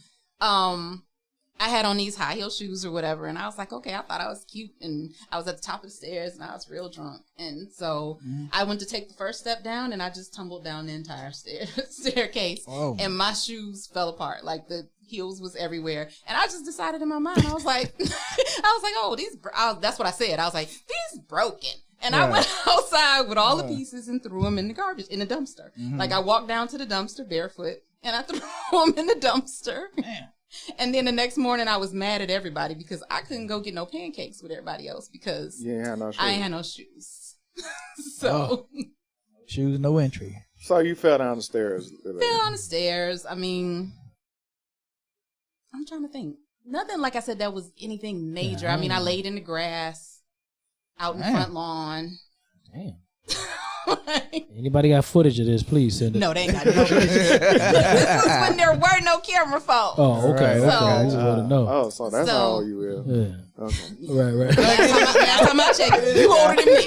I had on these high heel shoes or whatever, and I was like, okay, I thought I was cute, and I was at the top of the stairs, and I was real drunk, and so I went to take the first step down, and I just tumbled down the entire staircase, and my shoes fell apart, like the heels was everywhere, and I just decided in my mind, I was like, oh, that's what I said, I was like, these broken. And I went outside with all the pieces and threw them in the garbage, in the dumpster. Like I walked down to the dumpster barefoot, and I threw them in the dumpster. Man. And then the next morning, I was mad at everybody because I couldn't go get no pancakes with everybody else because I ain't had no shoes. So shoes, no entry. So you fell down the stairs. Fell down the stairs. I mean, I'm trying to think. Nothing, like I said, that was anything major. I mean, I laid in the grass out in the front lawn. Damn. Anybody got footage of this? Please send it. No, they ain't got no footage. This was when there were no camera phones. Oh, okay. So, I just want to know. Oh, so that's how old you is. Yeah. Okay. Right. Last time I checked, you older than me.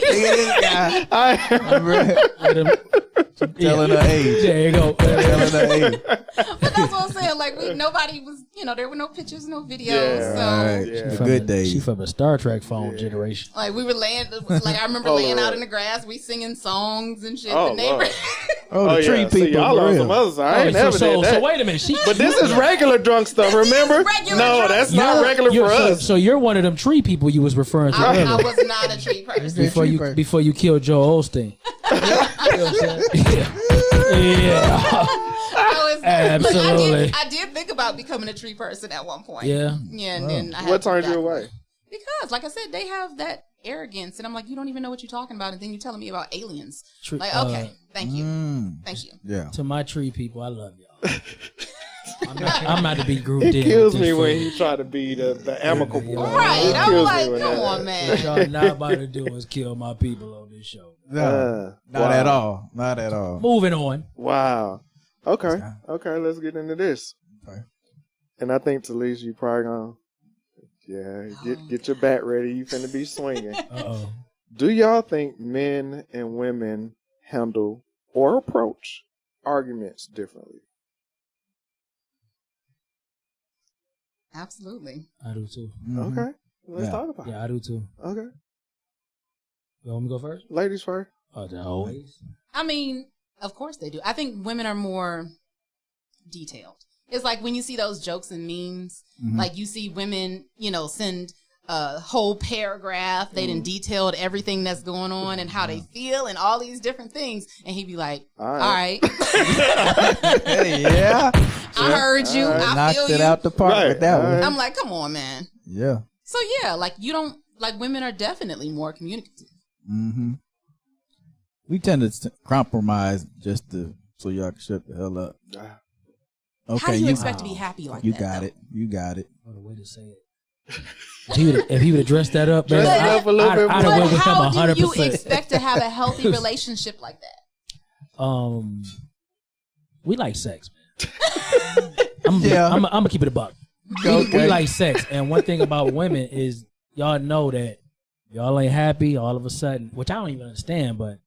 Telling her age. There you go. Telling her age. But that's what I'm saying. Like, nobody was, there were no pictures, no videos. The good days. She from a Star Trek phone generation. Like, we were laying, like, I remember laying out in the grass, we singing songs and shit. The neighbor. The tree people. See, y'all on some other side. I ain't never did that. So wait a minute. But this is regular drunk stuff, remember? No, that's not regular for us. So you're one of them tree people you was referring to earlier. I was not a tree person. Before you killed Joel Osteen. Yeah. Absolutely. I did think about becoming a tree person at one point. Yeah. Yeah, and then I had what turned you away? Because, like I said, they have that arrogance, and I'm like, you don't even know what you're talking about, and then you're telling me about aliens. Like, okay, thank you. Thank you. Yeah. To my tree people, I love y'all. I'm not to be grouped in. It kills me when you try to be the amicable one. Right. I'm like, come on, man. What y'all not about to do is kill my people on this show. No, not at all. Not at all. Moving on. Wow. Okay, let's get into this. Okay. And I think, Telese, you probably gonna, get your bat ready. You finna be swinging. Uh-oh. Do y'all think men and women handle or approach arguments differently? Absolutely. I do too. Mm-hmm. Okay. Let's talk about it. Yeah, I do too. Okay. You want me to go first? Ladies first. Oh, always. I mean, of course they do. I think women are more detailed. It's like when you see those jokes and memes, like you see women, send a whole paragraph. They done detailed everything that's going on and how they feel and all these different things. And he'd be like, all right. Yeah. I heard you. I knocked feel it you. out the park with that one. I'm like, come on, man. Yeah. So yeah, like women are definitely more communicative. Mm-hmm. We tend to compromise just so y'all can shut the hell up. Okay, how do you expect to be happy like that? You got it. You got it. What a way to say it. If he would have dressed that up, man, I'd have went with him 100%. How do you expect to have a healthy relationship like that? We like sex, man. I'm gonna keep it a buck. We like sex, and one thing about women is y'all know that y'all ain't happy all of a sudden, which I don't even understand, but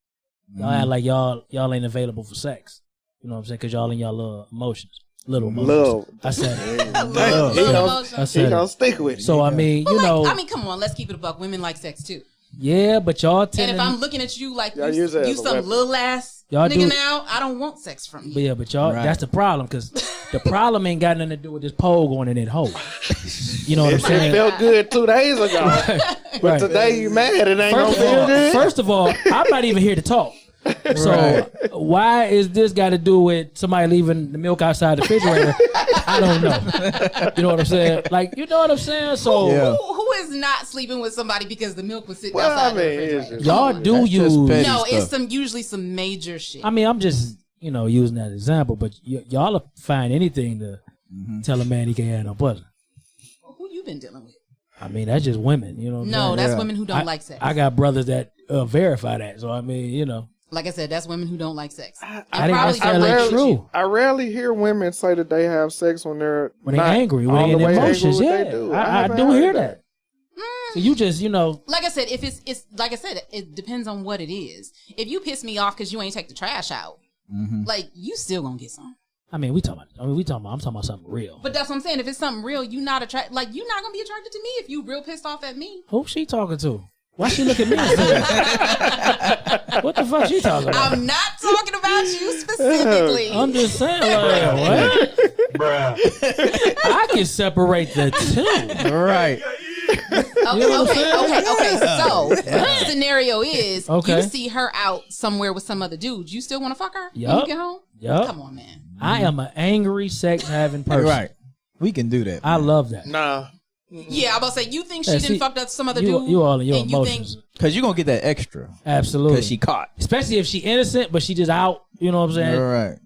y'all act like y'all ain't available for sex. You know what I'm saying? Because y'all in y'all little emotions. Love. I said it. He gonna stick with it. So I mean, come on, let's keep it a buck. Women like sex too. Yeah, but y'all tend. And if I'm looking at you like you some little ass nigga now, I don't want sex from you. But yeah, but y'all, that's the problem, because the problem ain't got nothing to do with this pole going in that hole. You know what I'm saying? It felt good 2 days ago, but today you mad. It ain't gonna feel good. First of all, I'm not even here to talk. So why is this got to do with somebody leaving the milk outside the refrigerator I don't know. You know what I'm saying? Like, you know what I'm saying? So who is not sleeping with somebody because the milk was sitting outside the refrigerator? Y'all do use. No, it's usually some major shit. I mean, I'm just using that example, but y'all will find anything to tell a man he can't have no pussy. Who you been dealing with? I mean, that's just women, you know what I'm saying? No, that's women who don't like sex. I got brothers that verify that. So, I mean, Like I said, that's women who don't like sex. I didn't necessarily like true. I rarely hear women say that they have sex when they're angry, when they're in emotions. Yeah, I do hear that. So you just, like I said, if it's like I said, it depends on what it is. If you piss me off because you ain't take the trash out, like you still gonna get some. I mean, I'm talking about something real. But that's what I'm saying. If it's something real, you're not gonna be attracted to me if you real pissed off at me. Who's she talking to? Why she look at me? What the fuck she talking about? I'm not talking about you specifically. I'm just saying, like, what? Bruh. I can separate the two. Right. Okay. So the scenario is you see her out somewhere with some other dude. You still want to fuck her when you get home? Yup. Come on, man. I am an angry sex having person. Right. We can do that. I love that. Nah. Yeah, I'm about to say you think she didn't fucked up some other dude. You all in your emotions. Because you're going to get that extra. Absolutely. Because she caught. Especially if she innocent, but she just out. You know what I'm saying? All right.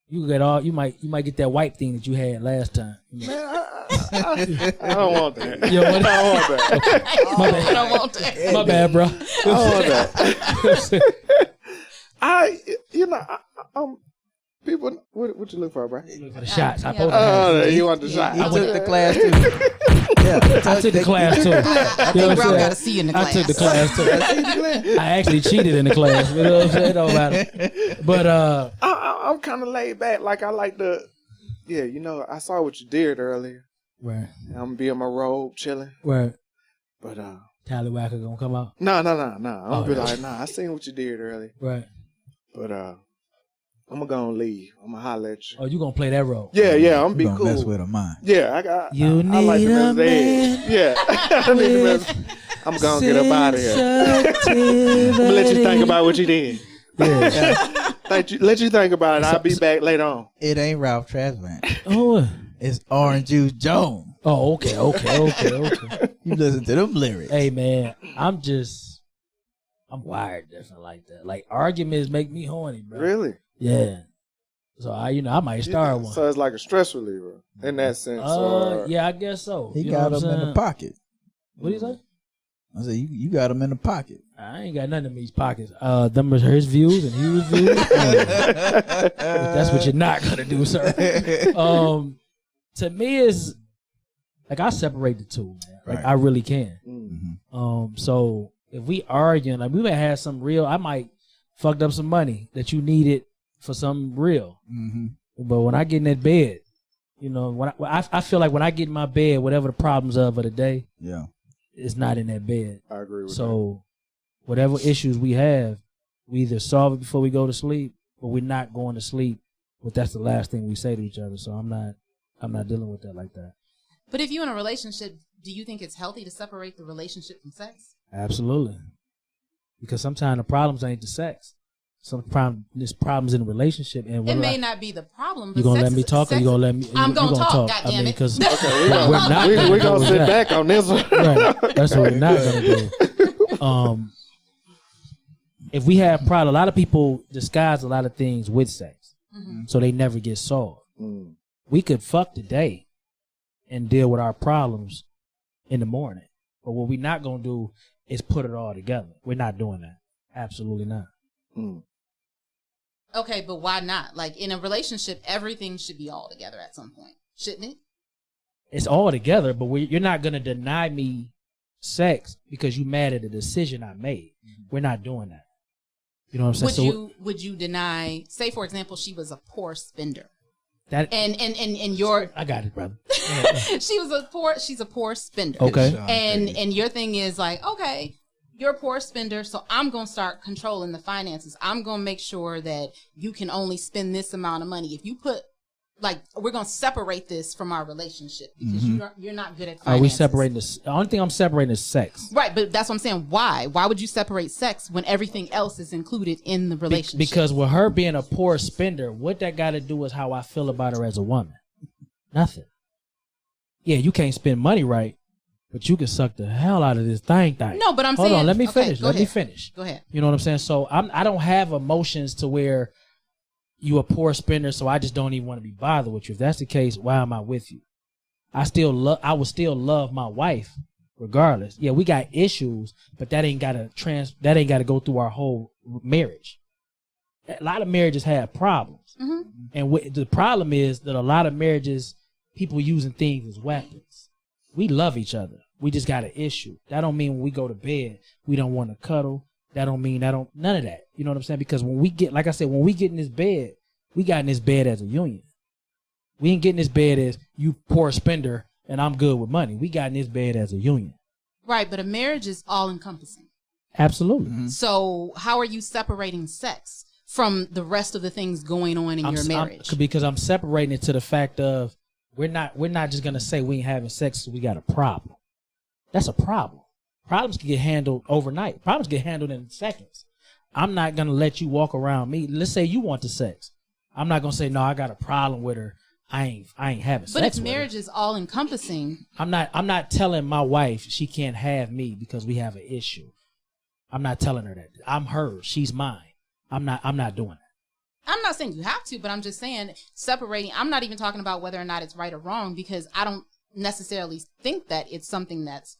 You might get that wipe thing that you had last time. Man, I don't want that. You don't want I don't want that. My bad. I don't want that. My bad, bro. I don't want that. People, what you look for, bro? For the shots. You want the shot? He took the class too. I took the class too. I think Bro got a C in the class. I took the class too. I actually cheated in the class. You know what I'm saying? It don't matter. But I'm kind of laid back. Like I like the, I saw what you did earlier. Right. I'm gonna be in my robe chilling. Right. But Tallywhacker gonna come out? No. I'm gonna be like, I seen what you did earlier. Right. But I'm gonna leave. I'm gonna holler at you. Oh, you gonna play that role? Yeah, I'm gonna be cool. Mess with her mind. Yeah, I like to mess with Ed. Yeah, I need to mess. I'm gonna get up out of here. I'm gonna let you think about what you did. Yeah. Let you think about it. I'll be back later on. It ain't Ralph Tresvant. Oh, it's Orange Juice Jones. Oh, okay. You listen to them lyrics. Hey, man, I'm wired different like that. Like arguments make me horny, bro. Really? Yeah. So I might start one. So it's like a stress reliever in that sense. Yeah, I guess so. He got them in the pocket. What do you say? I said you got them in the pocket. I ain't got nothing in these pockets. Them are his views and his views. That's what you're not gonna do, sir. To me, is like I separate the two, man. Like I really can. Mm-hmm. So if we arguing, like we may have some real, I might fucked up some money that you needed for something real. Mm-hmm. But when I get in that bed, when I feel like when I get in my bed, whatever the problems of the day, it's not in that bed. I agree with that. So whatever issues we have, we either solve it before we go to sleep, or we're not going to sleep. But that's the last thing we say to each other. So I'm not dealing with that like that. But if you're in a relationship, do you think it's healthy to separate the relationship from sex? Absolutely. Because sometimes the problems ain't the sex. There's problems in the relationship. And it may not be the problem. You gonna let me talk, or you gonna let me? I'm gonna talk. God damn it! Because we're gonna sit back on this one. Right. That's what we're not gonna do. If we have problems, a lot of people disguise a lot of things with sex, so they never get solved. We could fuck today and deal with our problems in the morning, but what we're not gonna do is put it all together. We're not doing that. Absolutely not. Okay, but why not? Like in a relationship, everything should be all together at some point, shouldn't it? It's all together, but you're not going to deny me sex because you mad at the decision I made. We're not doing that. You know what I'm saying? Would you deny, say for example, she was a poor spender? That and your I got it, brother. she's a poor spender. Okay. And your thing is like, okay, you're a poor spender, so I'm going to start controlling the finances. I'm going to make sure that you can only spend this amount of money. If you put, like, we're going to separate this from our relationship because you're not good at finances. Are we separating this? The only thing I'm separating is sex. Right, but that's what I'm saying. Why? Why would you separate sex when everything else is included in the relationship? Because with her being a poor spender, what that got to do is how I feel about her as a woman. Nothing. Yeah, you can't spend money right, but you can suck the hell out of this thing. No, but I'm Hold saying. on, let me okay, finish. Go Let ahead. me finish. Go ahead. You know what I'm saying? So I don't have emotions to where you a poor spender, so I just don't even want to be bothered with you. If that's the case, why am I with you? I would still love my wife regardless. Yeah, we got issues, but that ain't gotta go through our whole marriage. A lot of marriages have problems. Mm-hmm. And the problem is that a lot of marriages, people using things as weapons. We love each other. We just got an issue. That don't mean when we go to bed, we don't want to cuddle. That don't mean none of that. You know what I'm saying? Because when we get, like I said, when we get in this bed, we got in this bed as a union. We ain't getting this bed as you poor spender and I'm good with money. We got in this bed as a union. Right, but a marriage is all encompassing. Absolutely. Mm-hmm. So how are you separating sex from the rest of the things going on in your marriage? Because I'm separating it to the fact of we're not just gonna say we ain't having sex so we got a problem. That's a problem. Problems can get handled overnight. Problems get handled in seconds. I'm not gonna let you walk around me. Let's say you want the sex. I'm not gonna say no. I got a problem with her. I ain't having sex. But if with marriage her. is all encompassing, I'm not telling my wife she can't have me because we have an issue. I'm not telling her that. I'm hers. She's mine. I'm not doing that. I'm not saying you have to, but I'm just saying separating. I'm not even talking about whether or not it's right or wrong because I don't necessarily think that it's something that's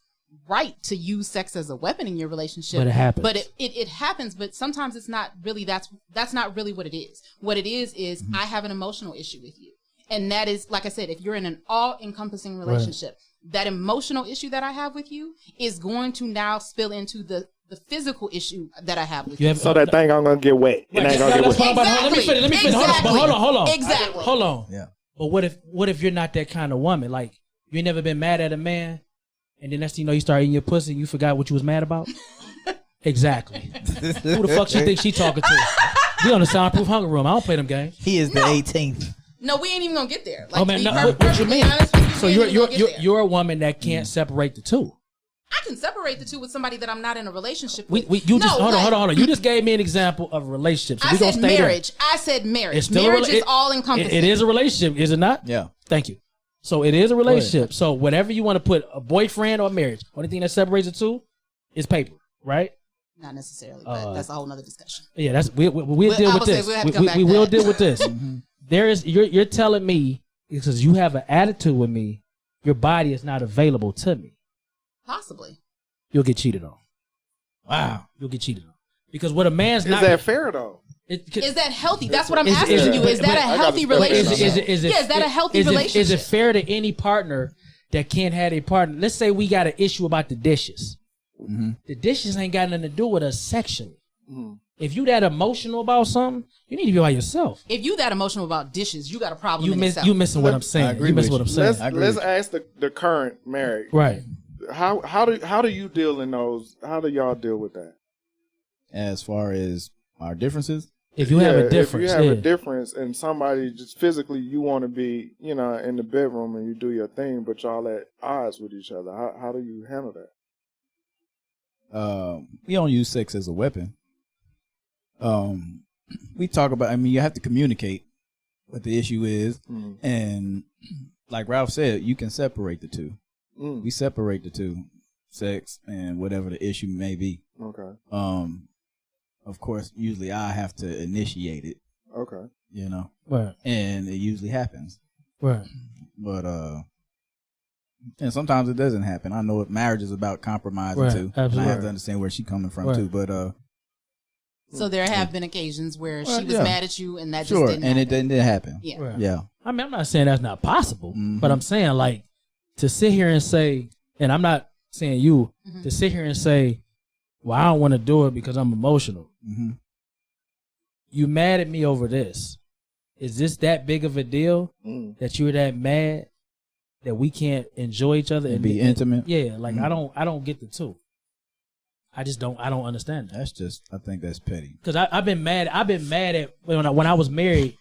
right to use sex as a weapon in your relationship. But it happens. But it happens, but sometimes it's not really, that's not really what it is. What it is Mm-hmm. I have an emotional issue with you. And that is, like I said, if you're in an all-encompassing relationship, that emotional issue that I have with you is going to now spill into the physical issue that I have with you. So that thing I'm gonna get wet. It ain't gonna get wet. Let me finish. Exactly. Hold on. Exactly. Hold on. Yeah. But what if you're not that kind of woman? Like you ain't never been mad at a man, and then next thing you know, you start eating your pussy, and you forgot what you was mad about. Exactly. Who the fuck she think she talking to? We on the Soundproof Hunger Room. I don't play them games. He is the 18th. No, we ain't even gonna get there. Like, Oh man, what you mean? So you're a woman that can't separate the two. I can separate the two with somebody that I'm not in a relationship Hold with. on. You just gave me an example of a relationship. So I said marriage. I said marriage. Marriage is all encompassing. It is a relationship, is it not? Yeah. Thank you. So it is a relationship. So whatever you want to put a boyfriend or marriage, only thing that separates the two is paper, right? Not necessarily, but that's a whole nother discussion. Yeah, we'll deal with this. We will deal with this. There is you're telling me because you have an attitude with me, your body is not available to me. Possibly. You'll get cheated on. Wow. You'll get cheated on. Because what a man's not... Is that fair, though? Is that healthy? That's what I'm asking you. Is that a healthy relationship? Is that a healthy relationship? Is it fair to any partner that can't have a partner? Let's say we got an issue about the dishes. Mm-hmm. The dishes ain't got nothing to do with us sexually. Mm-hmm. If you that emotional about something, you need to be by yourself. If you that emotional about dishes, you got a problem in yourself. You missing what I'm saying. You missing what I'm saying. Let's ask the current married. Right. How do you deal in those? How do y'all deal with that? As far as our differences? If you have a difference. If you have a difference and somebody just physically you want to be, in the bedroom and you do your thing, but y'all at odds with each other. How do you handle that? We don't use sex as a weapon. We talk about, you have to communicate what the issue is. Mm. And like Ralph said, you can separate the two. Mm. We separate the two, sex and whatever the issue may be. Okay. Of course, usually I have to initiate it. Okay. Right. And it usually happens. Right. But, and sometimes it doesn't happen. I know marriage is about compromising too. Absolutely. And I have to understand where she's coming from too. But so there have been occasions where she was mad at you, and that just didn't happen. And it didn't happen. Yeah. Right. Yeah. I'm not saying that's not possible, but I'm saying like to sit here and say, and I'm not saying you to sit here and say, well, I don't want to do it because I'm emotional. Mm-hmm. You mad at me over this? Is this that big of a deal that you're that mad that we can't enjoy each other and be intimate? Yeah, like I don't get the two. I don't understand that. I think that's petty. Because I've been mad at when I was married.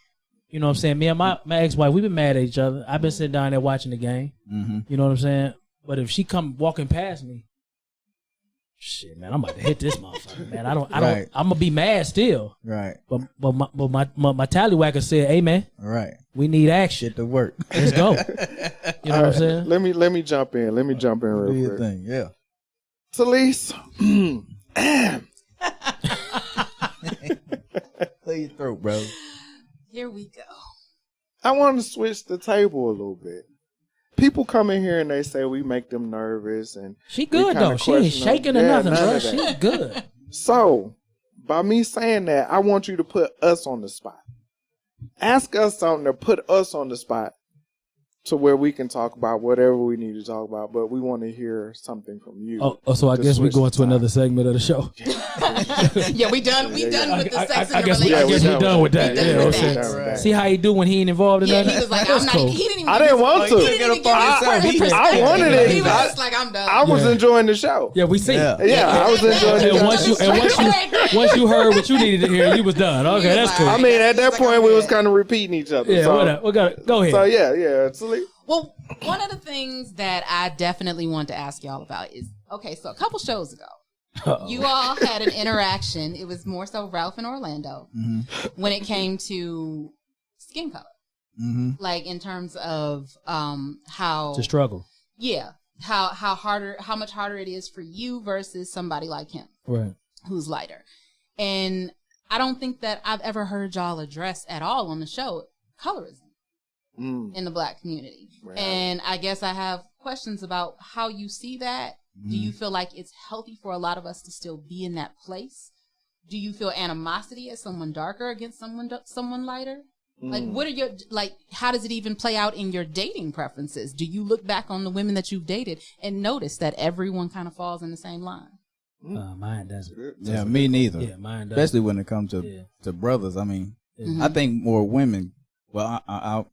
You know what I'm saying? Me and my ex-wife, we've been mad at each other. I've been sitting down there watching the game. Mm-hmm. You know what I'm saying? But if she come walking past me, shit, man, I'm about to hit this motherfucker, man. I'm gonna be mad still. Right. But my tallywhacker said, hey, man. Right. We need action. Get to work. Let's go. You know what I'm saying? Let me jump in. Let me jump in real Do your quick. thing. Yeah. Telese. Clear your throat, bro. Here we go. I want to switch the table a little bit. People come in here and they say we make them nervous, and she good though. She ain't shaking or nothing, bro. She good. So, by me saying that, I want you to put us on the spot. Ask us something to put us on the spot to where we can talk about whatever we need to talk about, but we want to hear something from you. Oh, so I guess we're going to another segment of the show. Yeah, we done with the sex I and guess the relationship. we're done with that. We done with that. See how he do when he ain't involved in that? He was like, I'm not. He didn't even. I didn't want to. He didn't even give his perspective. I wanted it. He was just like, I'm done. I was enjoying the show. Yeah, we see. Yeah, I was enjoying the show. Once you heard what you needed to hear, you was done. Okay, that's cool. I mean, at that point, we was kind of repeating each other. Yeah, whatever. We got it. Go ahead. So yeah. Salute. Well, one of the things that I definitely want to ask y'all about is, okay, so a couple shows ago, you all had an interaction. It was more so Ralph and Orlando when it came to skin color. Like in terms of how to struggle. Yeah. How much harder it is for you versus somebody like him. Right. Who's lighter. And I don't think that I've ever heard y'all address at all on the show colorism in the Black community. Right. And I guess I have questions about how you see that. Do you feel like it's healthy for a lot of us to still be in that place? Do you feel animosity as someone darker against someone lighter? Like, what are your, like, how does it even play out in your dating preferences? Do you look back on the women that you've dated and notice that everyone kind of falls in the same line? Mine doesn't. Yeah, me neither. Yeah, mine doesn't. Especially when it comes to brothers. I mean, I think more women, well, I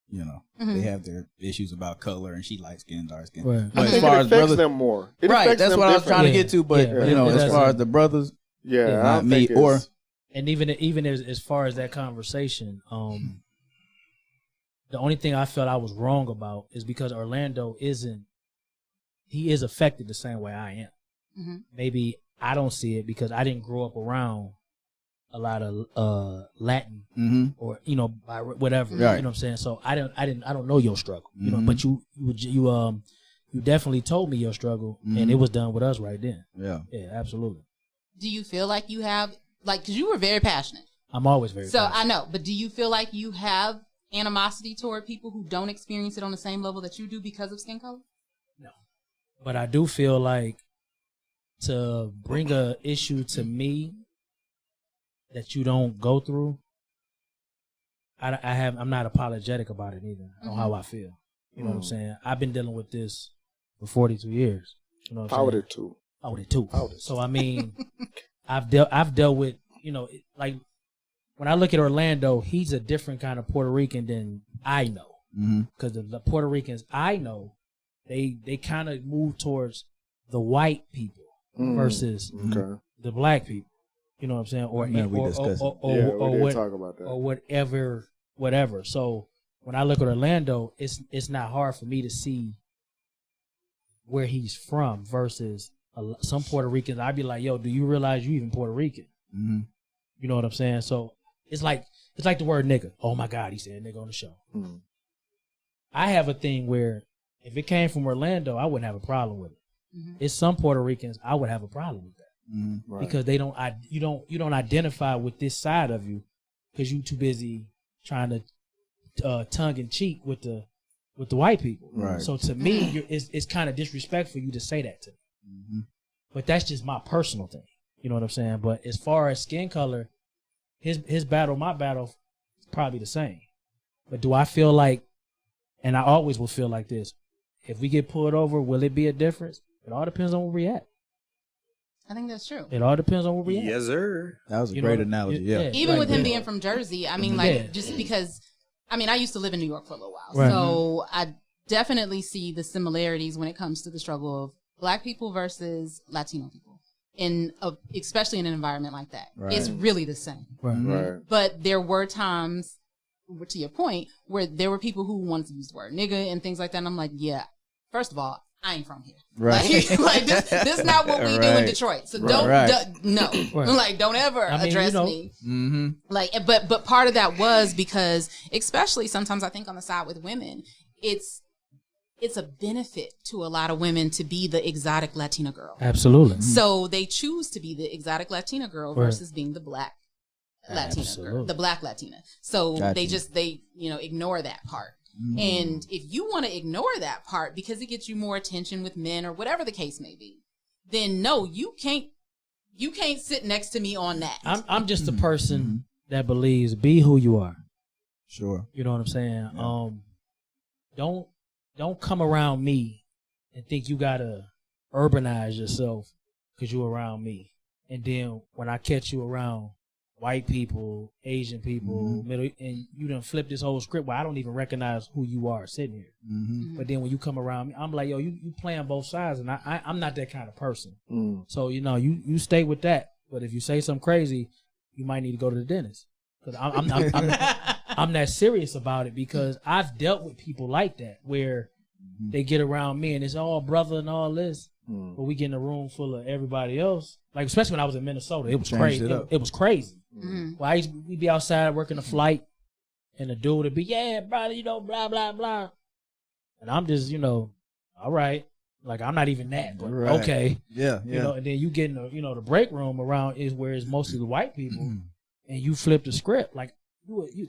you know, they have their issues about color, and she light skin, dark skin. Right. But as far as brothers, them more. Right, that's what I was trying to get to. But you know, as far as the brothers, not me or. And even as far as that conversation, the only thing I felt I was wrong about is because Orlando he is affected the same way I am. Maybe I don't see it because I didn't grow up around a lot of Latin or by whatever. Right. You know what I'm saying? So I don't know your struggle. You know, but you definitely told me your struggle, and it was done with us right then. Yeah, absolutely. Do you feel like you have? Like, because you were very passionate. I'm always very passionate. So I know, but do you feel like you have animosity toward people who don't experience it on the same level that you do because of skin color? No. But I do feel like to bring a issue to me that you don't go through, I'm not apologetic about it either on how I feel. You know what I'm saying? I've been dealing with this for 42 years. You know what I'm saying? I would it too. So I mean, I've dealt with, like when I look at Orlando, he's a different kind of Puerto Rican than I know. Because the Puerto Ricans I know, they kind of move towards the white people versus the black people. You know what I'm saying? Or whatever. So when I look at Orlando, it's not hard for me to see where he's from versus some Puerto Ricans. I'd be like, yo, do you realize you even Puerto Rican? You know what I'm saying? So it's like the word nigga. Oh my God, he said nigga on the show. I have a thing where if it came from Orlando, I wouldn't have a problem with it. It's some Puerto Ricans I would have a problem with that right. Because you don't identify with this side of you because you too busy trying to tongue in cheek with the white people. Right. So to me, it's kind of disrespectful for you to say that to me. But that's just my personal thing. You know what I'm saying? But as far as skin color, his battle, my battle, is probably the same. But do I feel like, and I always will feel like this, if we get pulled over, will it be a difference? It all depends on where we at. I think that's true. It all depends on where we at. Yes, sir. That was a great analogy, yeah. Even with him being from Jersey, I mean, just because, I mean, I used to live in New York for a little while. Right. So I definitely see the similarities when it comes to the struggle of Black people versus Latino people, especially in an environment like that. Right. It's really the same. Right. But there were times, to your point, where there were people who wanted to use the word nigga and things like that. And I'm like, yeah, first of all, I ain't from here. Right. Like this not what we do in Detroit. So don't like don't ever address me. Mm-hmm. Like, but part of that was because, especially sometimes I think on the side with women, it's a benefit to a lot of women to be the exotic Latina girl. Absolutely. So they choose to be the exotic Latina girl versus being the black Latina girl, the black Latina. So they ignore that part. Mm. And if you want to ignore that part because it gets you more attention with men or whatever the case may be, then no, you can't sit next to me on that. I'm just a person that believes be who you are. Sure. You know what I'm saying? Yeah. Don't come around me and think you gotta urbanize yourself because you're around me. And then when I catch you around white people, Asian people, middle, and you done flip this whole script where I don't even recognize who you are sitting here. Mm-hmm. But then when you come around me, I'm like, yo, you playing both sides, and I'm not that kind of person. Mm. So you stay with that. But if you say something crazy, you might need to go to the dentist because I'm that serious about it because I've dealt with people like that where they get around me and it's all brother and all this, but we get in a room full of everybody else. Like especially when I was in Minnesota, it was crazy. It was crazy. Mm-hmm. Well, we'd be outside working a flight, and the dude would be, yeah, brother, blah blah blah, and I'm just, all right, like I'm not even that, but okay, yeah. And then you get in the break room around is where it's mostly the white people, and you flip the script like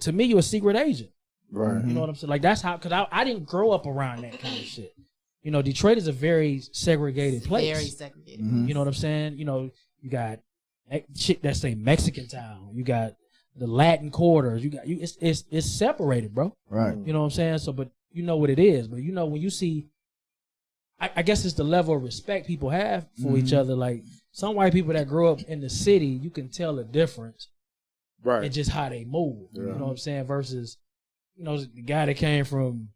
to me you're a secret agent, right? You know what I'm saying? Like that's how because I didn't grow up around that kind of shit. Detroit is a very segregated place. Very segregated. Mm-hmm. You know what I'm saying? You got shit that say Mexican town. You got the Latin quarters. You got it's separated, bro. Right. You know what I'm saying? So, but you know what it is. But when you see, I guess it's the level of respect people have for each other. Like some white people that grow up in the city, you can tell the difference. Right. And just how they move. Yeah. You know what I'm saying? Versus, the guy that came from,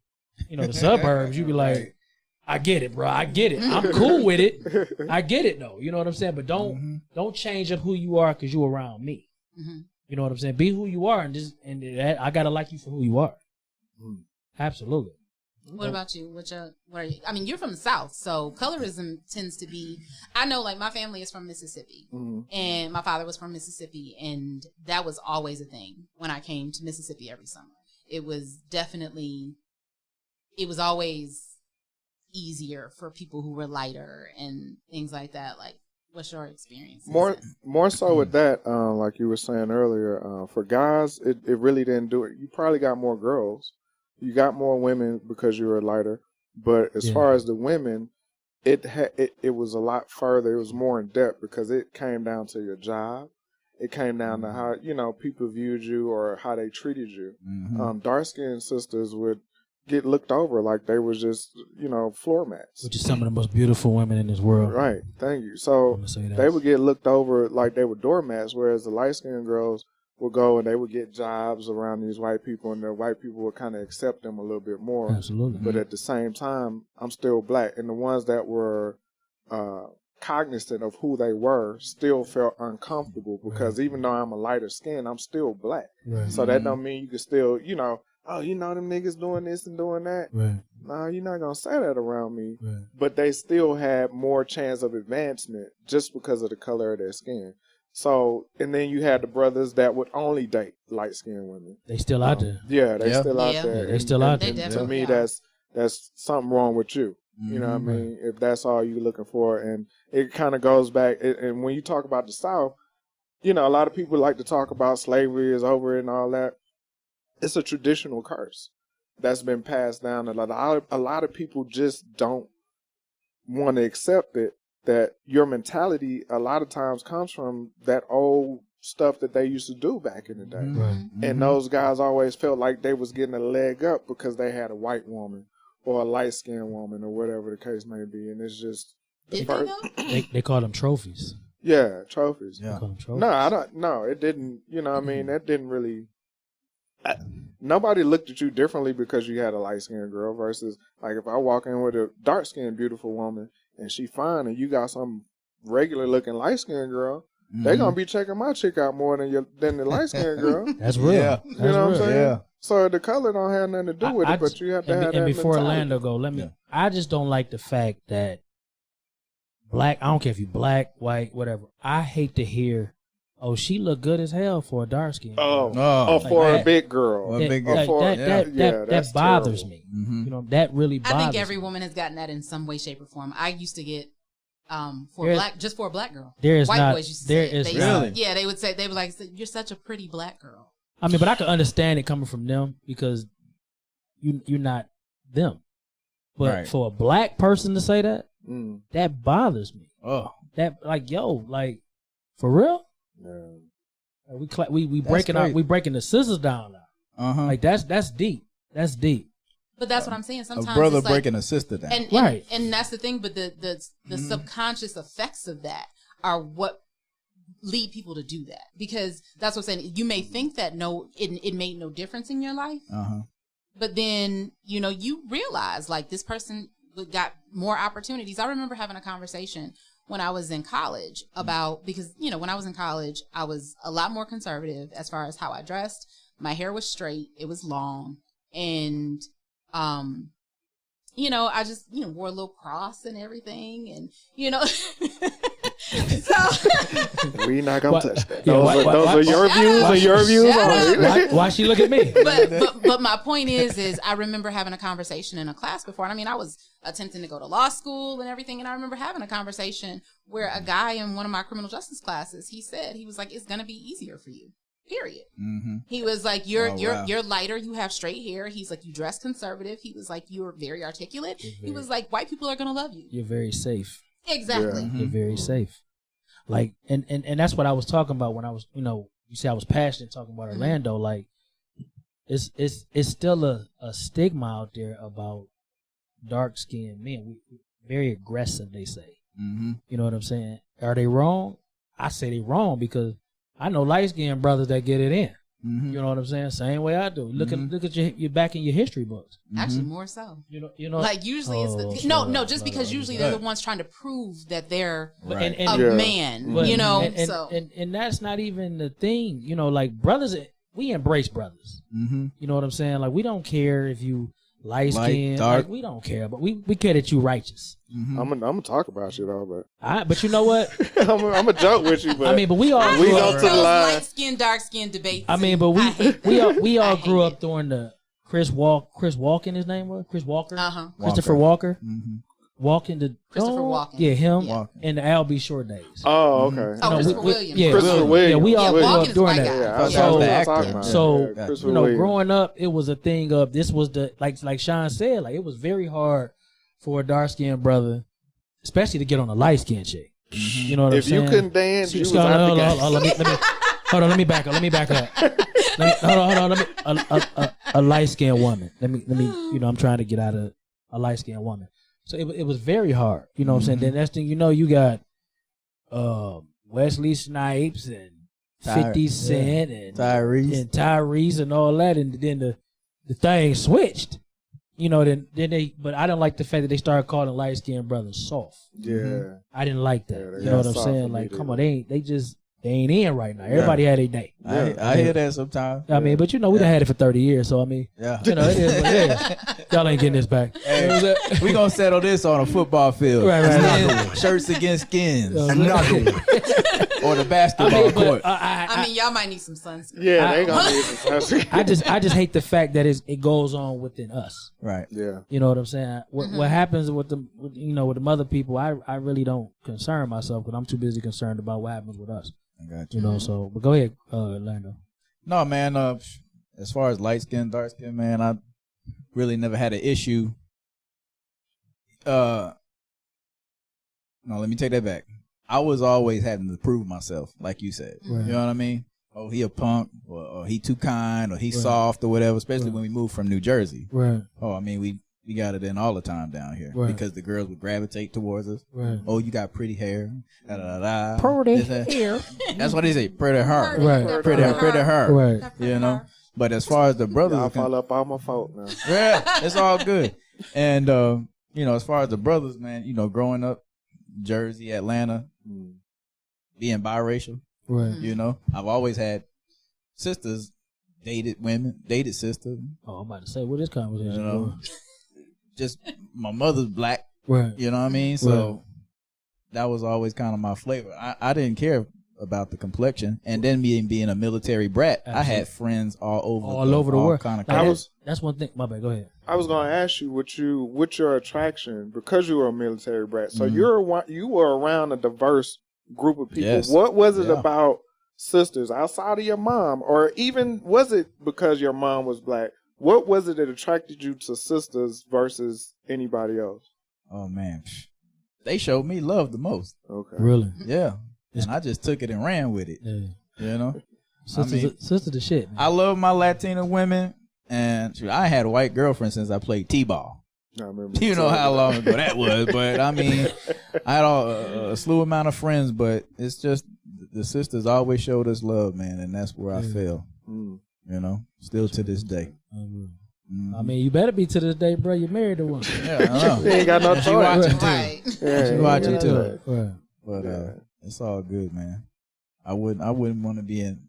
the suburbs, you be like, I get it, bro. I get it. I'm cool with it. I get it, though. You know what I'm saying? But don't change up who you are because you're around me. Mm-hmm. You know what I'm saying? Be who you are, and I gotta like you for who you are. Mm. Absolutely. What about you? What are you? I mean, you're from the South, so colorism tends to be. I know, like my family is from Mississippi, and my father was from Mississippi, and that was always a thing when I came to Mississippi every summer. It was always easier for people who were lighter and things like that. Like, what's your experience? More so with that, like you were saying earlier, for guys, it really didn't do it. You probably got more girls. You got more women because you were lighter. But as far as the women, it was a lot further. It was more in depth because it came down to your job. It came down to how, people viewed you or how they treated you. Mm-hmm. Dark-skinned sisters would get looked over like they was just, floor mats. Which is some of the most beautiful women in this world. Right. Thank you. So they would get looked over like they were doormats, whereas the light-skinned girls would go and they would get jobs around these white people, and the white people would kind of accept them a little bit more. Absolutely. But at the same time, I'm still black. And the ones that were cognizant of who they were still felt uncomfortable because even though I'm a lighter skin, I'm still black. Right. So that don't mean you can still, oh, them niggas doing this and doing that. Right. No, you're not going to say that around me. Right. But they still had more chance of advancement just because of the color of their skin. So, and then you had the brothers that would only date light-skinned women. They still out there. Yeah, they still out there. They still out there. To me, that's something wrong with you. You know what I mean? If that's all you're looking for. And it kind of goes back. And when you talk about the South, a lot of people like to talk about slavery is over and all that. It's a traditional curse that's been passed down. A lot of people just don't want to accept it, that your mentality a lot of times comes from that old stuff that they used to do back in the day. Right. And those guys always felt like they was getting a leg up because they had a white woman or a light-skinned woman or whatever the case may be. And it's just... They call them trophies. Yeah, trophies. Yeah. They call them trophies. No, it didn't, I mean, that didn't really... nobody looked at you differently because you had a light-skinned girl versus, like, if I walk in with a dark-skinned beautiful woman and she fine and you got some regular-looking light-skinned girl, they gonna be checking my chick out more than the light-skinned girl. That's real. Yeah. You know what I'm saying? Yeah. So the color don't have nothing to do with it, but you have to have that. And before mentality. Orlando go, I just don't like the fact that black. I don't care if you black, white, whatever. I hate to hear, "Oh, she look good as hell for a dark skin." For a big girl. That bothers me. Mm-hmm. You know, that really bothers me. I think every woman has gotten that in some way, shape, or form. I used to get for a black girl. There is white not. boys used to There say is it. really. Yeah, they would say like, "You're such a pretty black girl." I mean, but I can understand it coming from them because you're not them. But for a black person to say that, that bothers me. Oh, that for real? Yeah. We breaking the scissors down now. Like that's deep. That's deep. But that's what I'm saying. Sometimes a brother it's like, breaking a sister down. And that's the thing. But the subconscious effects of that are what lead people to do that, because that's what I'm saying. You may think that it made no difference in your life, but then you realize like this person got more opportunities. I remember having a conversation when I was in college about, because when I was in college I was a lot more conservative as far as how I dressed. My hair was straight, it was long, and I just wore a little cross and everything, and so we not gonna touch that. Those are your views and your views. Why she look at me? But my point is I remember having a conversation in a class before. And I mean, I was attempting to go to law school and everything, and I remember having a conversation where a guy in one of my criminal justice classes, he was like, "It's gonna be easier for you. Period." Mm-hmm. He was like, "You're lighter. You have straight hair." He's like, "You dress conservative." He was like, "You're very articulate." He was like, "White people are gonna love you. You're very safe." Exactly. You're very safe. Like, and that's what I was talking about when I was, you say I was passionate talking about Orlando. Like, it's still a stigma out there about dark skinned men. We very aggressive, they say. Mm-hmm. You know what I'm saying? Are they wrong? I say they wrong because I know light skinned brothers that get it in. Mm-hmm. You know what I'm saying? Same way I do. Look at your back in your history books. Actually, more so. You know. Like usually it's because usually they're the ones trying to prove that they're a man. And that's not even the thing. Like brothers, we embrace brothers. Mm-hmm. You know what I'm saying? Like we don't care if you light skin, dark. Like, we don't care, but we care that you righteous. Mm-hmm. I'm gonna talk about you though, but you know what? I'm gonna joke with you, but I mean, but we all we go to the line. Light skin, dark skin debates. I mean, but we all grew up during the Chris Walken, his name was Chris Walker, Christopher Walker. Mm-hmm. Christopher Walken. Yeah, him and the Al B. Short days. Oh, okay. Christopher Williams. Christopher Williams. Yeah, we all grew up during that. Yeah, growing up, it was a thing of this was the like Sean said, like it was very hard for a dark skinned brother, especially to get on a light skinned chick. Mm-hmm. You know what I'm saying? If you couldn't dance, you was out the game. Hold on, let me back up. Hold on. A light skinned woman. Let me. I'm trying to get out of a light skinned woman. So it was very hard. You know what I'm saying? Then next thing you know, you got Wesley Snipes and 50 Cent and Tyrese and all that, and then the thing switched. Then they, but I didn't like the fact that they started calling light skinned brothers soft. Yeah, I didn't like that. You know what I'm saying? Like, come on, they ain't in right now. Everybody had a day. I hear that sometimes. I mean, but we done had it for 30 years, so I mean, it is what it is. Y'all ain't getting this back. Hey, we gonna settle this on a football field. Right. Shirts against skins. Or the basketball court. I mean, y'all might need some sunscreen. Yeah, they gonna need some sunscreen. I just hate the fact that it goes on within us. Right. Yeah. You know what I'm saying? What happens with the other people, I really don't concern myself because I'm too busy concerned about what happens with us. I got you. So but go ahead, Orlando. No, man. As far as light skin, dark skin, man, I really never had an issue. No, let me take that back. I was always having to prove myself, like you said. Right. You know what I mean? Oh, he a punk, or he too kind, or he soft, or whatever. Especially when we moved from New Jersey. Right. Oh, I mean, we got it in all the time down here because the girls would gravitate towards us. Right. Oh, you got pretty hair. Pretty hair. That's what they say. Pretty hair. Right. Pretty hair. Right. You know. But as far as the brothers, I'll follow up all my fault now. Yeah, it's all good. And as far as the brothers, man, growing up, Jersey, Atlanta, being biracial, right? I've always had sisters dated women, dated sisters. Oh, I'm about to say, what is conversation? You know, just my mother's black. Right. You know what I mean? So that was always kind of my flavor. I didn't care about the complexion, and then me being a military brat, I had friends all over the world. Kind of that's one thing. My bad. Go ahead. I was going to ask you what's your attraction, because you were a military brat. So you were around a diverse group of people. Yes. What was it about sisters outside of your mom, or even was it because your mom was black? What was it that attracted you to sisters versus anybody else? Oh man, they showed me love the most. Okay, really? Yeah. And I just took it and ran with it. Yeah. You know? Sister the shit. Man. I love my Latina women, and I had a white girlfriend since I played T-ball. I remember. You know how long ago that was, but I mean, I had a slew amount of friends, but it's just the sisters always showed us love, man, and that's where I fell. You know, still to this day. I mean, you better be to this day, bro. You married the one. Yeah, I know. You ain't got no choice. She watching too. Right. Yeah, she watching too. Right. But it's all good, man. I wouldn't want to be in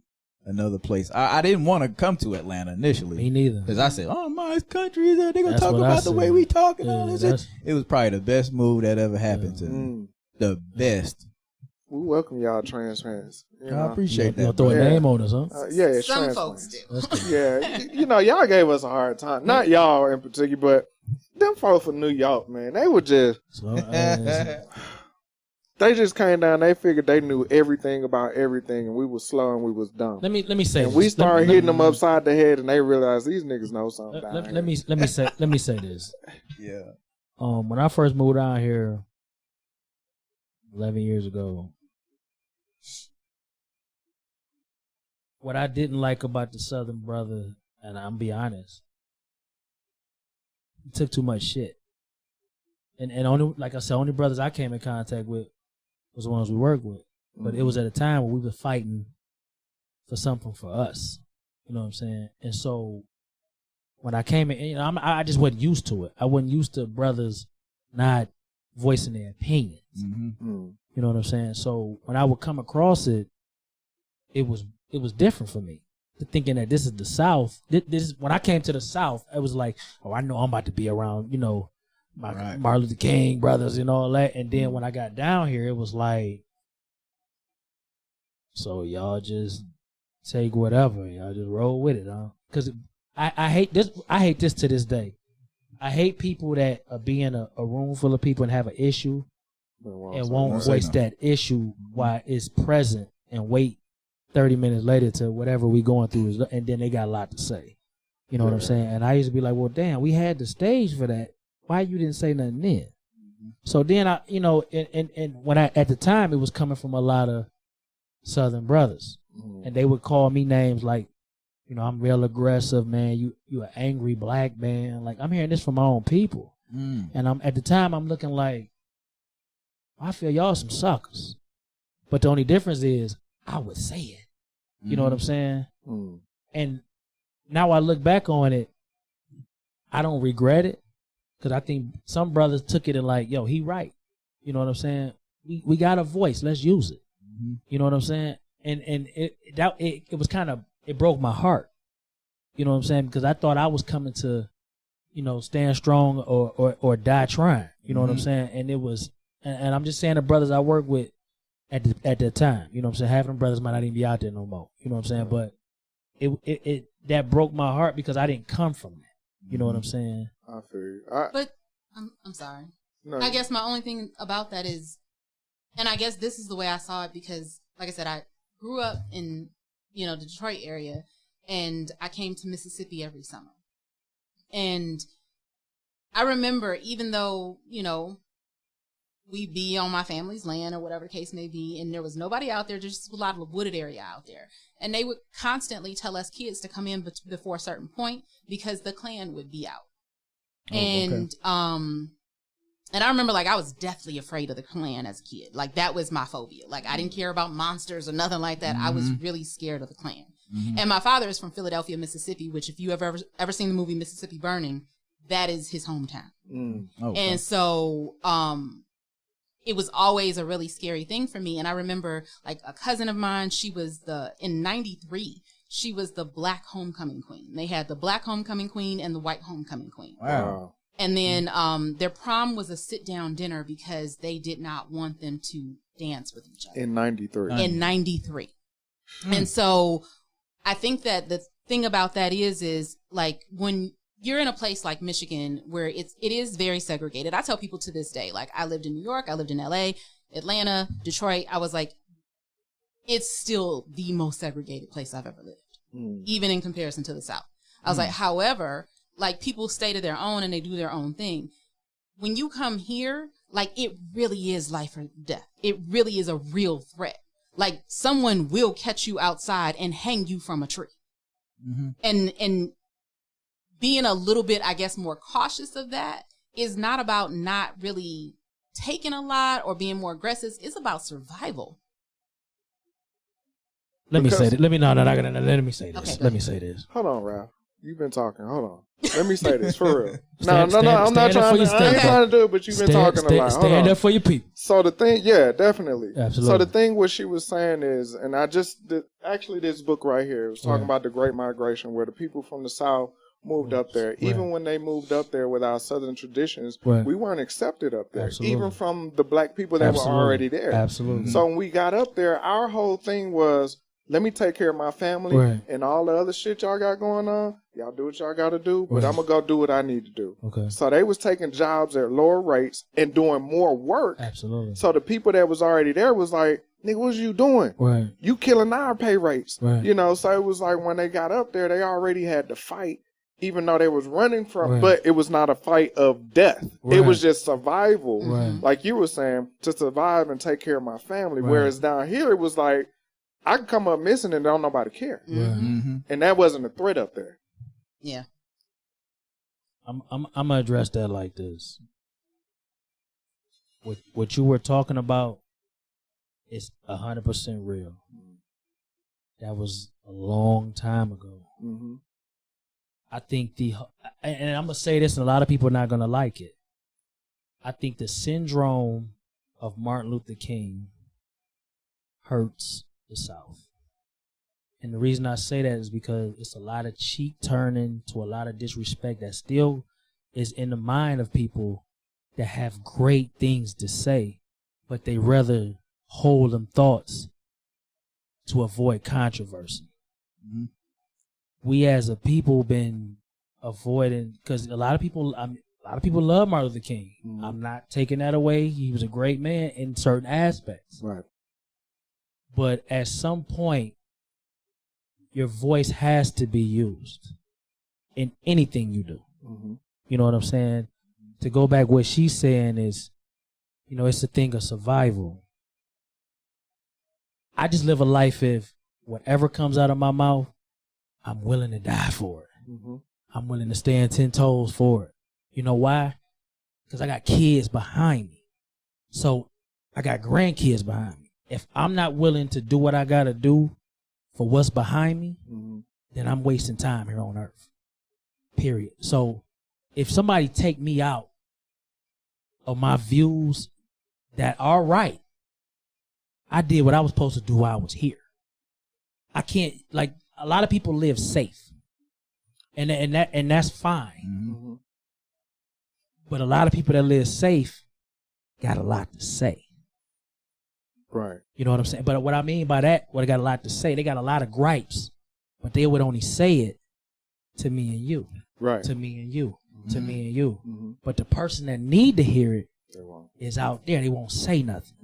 another place. I didn't want to come to Atlanta initially. Me neither. Because I said, oh, my country, they're going to talk about the way we talk and all this. It was probably the best move that ever happened to me. The best. We welcome y'all transplants. I appreciate that. You'll throw a name on us, huh? Yeah, some folks do. Yeah, y'all gave us a hard time. Not y'all in particular, but them folks from New York, man, they were just... They just came down. They figured they knew everything about everything, and we was slow and we was dumb. Let me say. And we started hitting them upside the head, and they realized these niggas know something. Let me say this. Yeah. When I first moved out here 11 years ago, what I didn't like about the Southern brother, and I'm be honest, he took too much shit. And only, like I said, only brothers I came in contact with was the ones we worked with. But it was at a time when we were fighting for something for us. You know what I'm saying? And so when I came in, I just wasn't used to it. I wasn't used to brothers not voicing their opinions. You know what I'm saying? So when I would come across it, it was different for me. Thinking that this is the South. This when I came to the South, it was like, oh, I know I'm about to be around, Martin Luther King brothers and all that. And then when I got down here, it was like, so y'all just take whatever, y'all just roll with it, huh? Because I hate this. I hate this to this day. I hate people that be in a room full of people and have an issue and won't voice that issue while it's present and wait 30 minutes later to whatever we going through, and then they got a lot to say. You know what I'm saying? And I used to be like, well, damn, we had the stage for that. Why you didn't say nothing then? So then and when at the time, it was coming from a lot of Southern brothers, and they would call me names like, I'm real aggressive, man. You an angry black man. Like, I'm hearing this from my own people, and at the time I'm looking like, I feel y'all some suckers, but the only difference is I would say it. You know what I'm saying? And now I look back on it, I don't regret it. Because I think some brothers took it and like, yo, he right. You know what I'm saying? We got a voice. Let's use it. You know what I'm saying? And it was kind of, it broke my heart. You know what I'm saying? Because I thought I was coming to, stand strong or die trying. You know what I'm saying? And it was, and I'm just saying the brothers I work with at that time. You know what I'm saying? Half of them brothers might not even be out there no more. You know what I'm saying? But it that broke my heart because I didn't come from that. You know what I'm saying? I feel you. But I'm sorry. No. I guess my only thing about that is, and I guess this is the way I saw it because, like I said, I grew up in, the Detroit area, and I came to Mississippi every summer. And I remember, even though, we'd be on my family's land or whatever the case may be, and there was nobody out there, just a lot of wooded area out there. And they would constantly tell us kids to come in before a certain point because the Klan would be out. And I remember, like, I was deathly afraid of the Klan as a kid. Like, that was my phobia. Like, I didn't care about monsters or nothing like that. I was really scared of the Klan. And my father is from Philadelphia, Mississippi, which if you have ever seen the movie Mississippi Burning, that is his hometown. And so it was always a really scary thing for me. And I remember, like, a cousin of mine, she was in 93, she was the black homecoming queen. They had the black homecoming queen and the white homecoming queen. Wow. And then their prom was a sit-down dinner because they did not want them to dance with each other. In 93. In 93. And so I think that the thing about that is like when you're in a place like Michigan where it is very segregated. I tell people to this day, like I lived in New York, I lived in LA, Atlanta, Detroit. I was like, it's still the most segregated place I've ever lived, even in comparison to the South. I was like, however, like people stay to their own and they do their own thing. When you come here, like it really is life or death. It really is a real threat. Like someone will catch you outside and hang you from a tree. And being a little bit, I guess, more cautious of that is not about not really taking a lot or being more aggressive. It's about survival. Let me say this. Let me say this. Okay, Let me say this. Hold on, Ralph. You've been talking. Hold on. Let me say this for real. Stand I'm not up trying for to. your I ain't stand. trying to do it, but you've been talking a lot. Hold Stand on. up for your people. So the thing, yeah, definitely. Absolutely. So the thing what she was saying is, and I just did, actually this book right here was talking about the Great Migration, where the people from the South moved up there. Even when they moved up there with our Southern traditions, we weren't accepted up there, even from the black people that were already there. Absolutely. So when we got up there, our whole thing was, let me take care of my family and all the other shit y'all got going on. Y'all do what y'all got to do, but I'm going to go do what I need to do. Okay. So they was taking jobs at lower rates and doing more work. Absolutely. So the people that was already there was like, nigga, what you doing? Right. You killing our pay rates. Right. You know, so it was like when they got up there, they already had to fight, even though they was running from, but it was not a fight of death. It was just survival. Like you were saying, to survive and take care of my family. Whereas down here, it was like, I can come up missing and don't nobody care. And that wasn't a threat up there. Yeah. I'm gonna address that like this. What you were talking about is 100% real. That was a long time ago. I think and I'm gonna say this, and a lot of people are not gonna like it. I think the syndrome of Martin Luther King hurts the South. And the reason I say that is because it's a lot of cheek turning to a lot of disrespect that still is in the mind of people that have great things to say, but they rather hold them thoughts to avoid controversy. We as a people been avoiding, because a lot of people love Martin Luther King. I'm not taking that away. He was a great man in certain aspects. Right. But at some point, your voice has to be used in anything you do. You know what I'm saying? To go back, what she's saying is, you know, it's a thing of survival. I just live a life if whatever comes out of my mouth, I'm willing to die for it. I'm willing to stand 10 toes for it. You know why? Because I got kids behind me. So I got grandkids behind me. If I'm not willing to do what I got to do for what's behind me, then I'm wasting time here on earth. Period. So if somebody take me out of my views that are right, I did what I was supposed to do while I was here. I can't, like, a lot of people live safe. And that's fine. But a lot of people that live safe got a lot to say. Right. You know what I'm saying? But what I mean by that, what I got a lot to say, they got a lot of gripes, but they would only say it to me and you. Right. To me and you. To me and you. But the person that need to hear it is out there. They won't say nothing.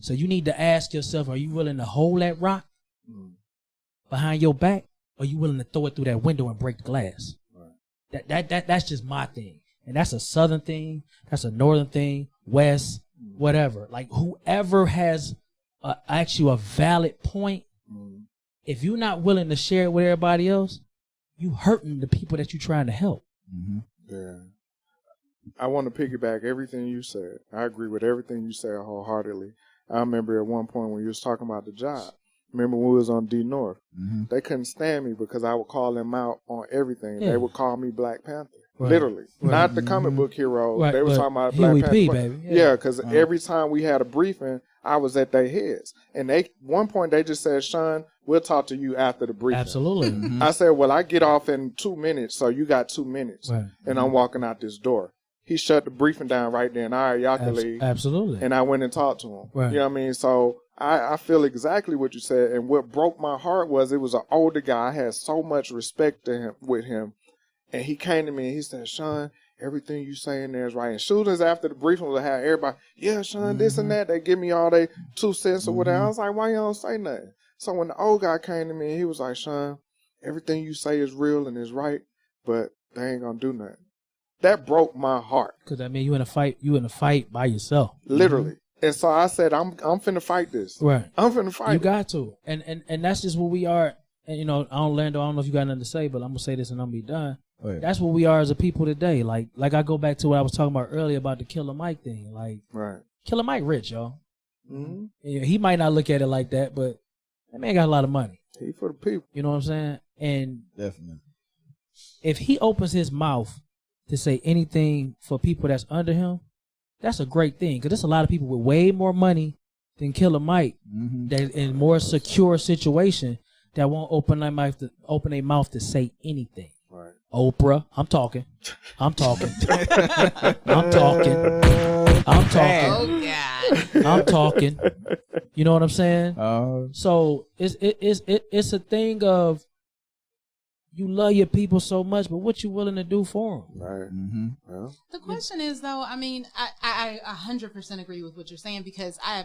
So you need to ask yourself, are you willing to hold that rock behind your back? Or are you willing to throw it through that window and break the glass? Right. That's just my thing. And that's a Southern thing. That's a Northern thing. West, whatever. Like, whoever has actually a valid point, if you're not willing to share it with everybody else, you hurting the people that you're trying to help. Yeah. I want to piggyback everything you said. I agree with everything you said wholeheartedly. I remember at one point when you was talking about the job. Remember when we was on D North? They couldn't stand me because I would call them out on everything. Yeah. They would call me Black Panther. Right. Literally. Right. Not the comic book hero. Right. They were talking about Black Panther. Baby. Yeah, because every time we had a briefing, I was at their heads. And one point they just said, Sean, we'll talk to you after the briefing. Absolutely. Mm-hmm. I said, well, I get off in 2 minutes, so you got 2 minutes. Right. And I'm walking out this door. He shut the briefing down right then. All right, y'all can leave. Absolutely. And I went and talked to him. Right. You know what I mean? So I feel exactly what you said. And what broke my heart was it was an older guy. I had so much respect with him. And he came to me and he said, Sean, everything you saying there is right. And soon as after the briefing was had everybody, yeah, Sean, this and that, they give me all their 2 cents or whatever. I was like, why you don't say nothing? So when the old guy came to me, he was like, Sean, everything you say is real and is right, but they ain't gonna do nothing. That broke my heart. Because I mean, you in a fight by yourself. Literally. And so I said, I'm finna fight this. Right. I'm finna fight. You got to. And that's just what we are. And you know, Orlando, I don't know if you got nothing to say, but I'm gonna say this and I'm gonna be done. Right. That's what we are as a people today. Like I go back to what I was talking about earlier about the Killer Mike thing. Like, right. Killer Mike rich, y'all. Mm-hmm. He might not look at it like that, but that man got a lot of money. He for the people. You know what I'm saying? And definitely, if he opens his mouth to say anything for people that's under him, that's a great thing. Because there's a lot of people with way more money than Killer Mike that in more secure situation that won't open their mouth to say anything. Right. Oprah, I'm talking. I'm talking. Oh God. I'm talking. You know what I'm saying? So it's a thing of you love your people so much, but what you willing to do for them? Right. Mm-hmm. Well, the question is, though, I mean, I 100% agree with what you're saying because I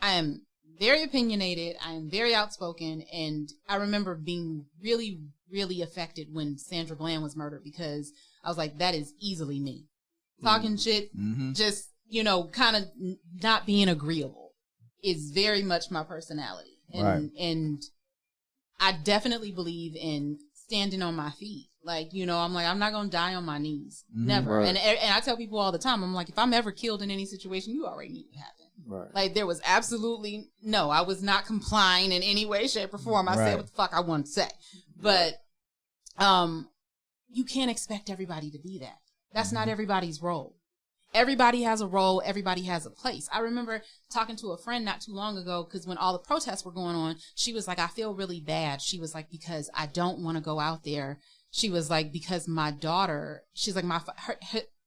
am very opinionated. I am very outspoken. And I remember being really, really affected when Sandra Bland was murdered because I was like, that is easily me. Talking shit, just, kind of not being agreeable is very much my personality. And I definitely believe in standing on my feet. Like, I'm like, I'm not going to die on my knees. Never. Right. And I tell people all the time, I'm like, if I'm ever killed in any situation, you already knew what happened. Right. Like, there was absolutely no, I was not complying in any way, shape, or form. I said what the fuck I wanted to say. But you can't expect everybody to be that. That's not everybody's role. Everybody has a role. Everybody has a place. I remember talking to a friend not too long ago because when all the protests were going on, she was like, I feel really bad. She was like, because I don't want to go out there. She was like, because my daughter, she's like,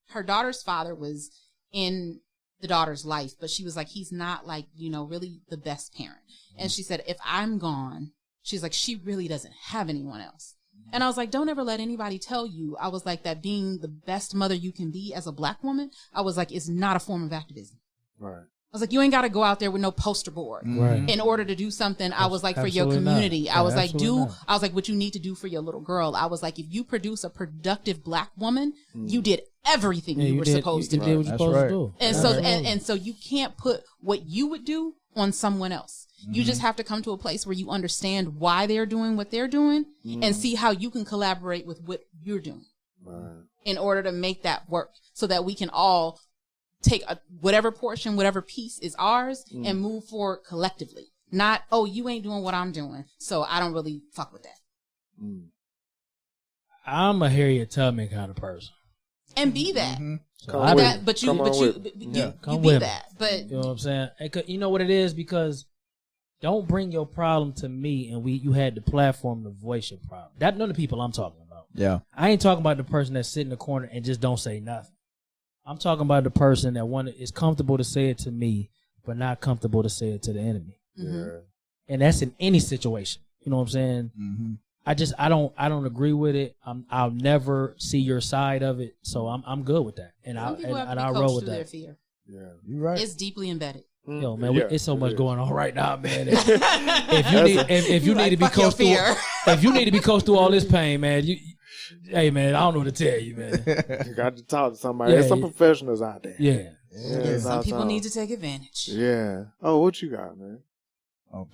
her daughter's father was in the daughter's life, but she was like, he's not like, really the best parent. And she said, if I'm gone, she's like, she really doesn't have anyone else. And I was like, don't ever let anybody tell you. I was like, that being the best mother you can be as a black woman, I was like, is not a form of activism. Right. I was like, you ain't got to go out there with no poster board in order to do something. I was like, for your community. I was like, I was like, what you need to do for your little girl. I was like, if you produce a productive black woman, you did everything you were supposed to do. Did what you're supposed to do. And so you can't put what you would do on someone else. You just have to come to a place where you understand why they're doing what they're doing and see how you can collaborate with what you're doing in order to make that work so that we can all take whatever portion, whatever piece is ours and move forward collectively. Not, oh, you ain't doing what I'm doing, so I don't really fuck with that. I'm a Harriet Tubman kind of person. And be that. So you be that. But you know what I'm saying? You know what it is? Because don't bring your problem to me and you had the platform to voice your problem. That's none of the people I'm talking about. Yeah. I ain't talking about the person that sit in the corner and just don't say nothing. I'm talking about the person that is comfortable to say it to me, but not comfortable to say it to the enemy. And that's in any situation. You know what I'm saying? I don't agree with it. I'll never see your side of it, so I'm good with that. And I'll roll with that. Their fear. Yeah, you're right. It's deeply embedded. Yo, man, it's so much going on right now, man. If you need to be coached through, if you need to be coached through all this pain, man, hey, man, I don't know what to tell you, man. You got to talk to somebody. There's some professionals out there. Yeah, some people need to take advantage. Yeah. Oh, what you got, man? Oh,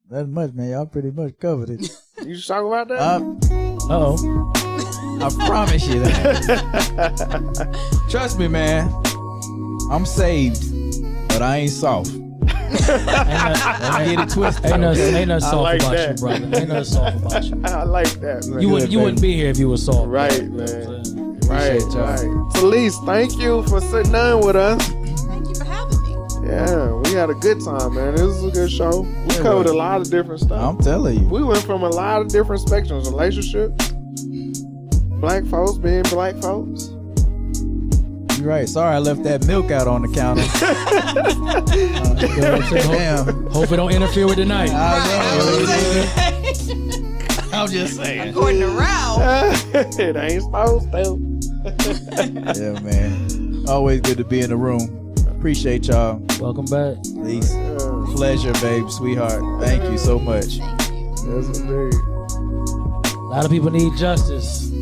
not much, man. Y'all pretty much covered it. You should talk about that? I promise you that. Trust me, man. I'm saved, but I ain't soft. I get it twisted. Ain't nothing soft about you, brother. Ain't nothing soft about you. I like that, man. You wouldn't be here if you were soft. Right, man. Right. Telese, thank you for sitting down with us. Thank you for having me. Yeah, we had a good time, man. This was a good show. We covered a lot of different stuff. I'm telling you. We went from a lot of different spectrums. Relationships, black folks being black folks. You're right. Sorry I left that milk out on the counter. Damn. Hope it don't interfere with the night. I'm just saying. According to Ralph. It ain't supposed to. Yeah, man. Always good to be in the room. Appreciate y'all. Welcome back. Peace. Pleasure, babe, sweetheart. Thank you so much. Thank you. Yes, indeed. A lot of people need justice.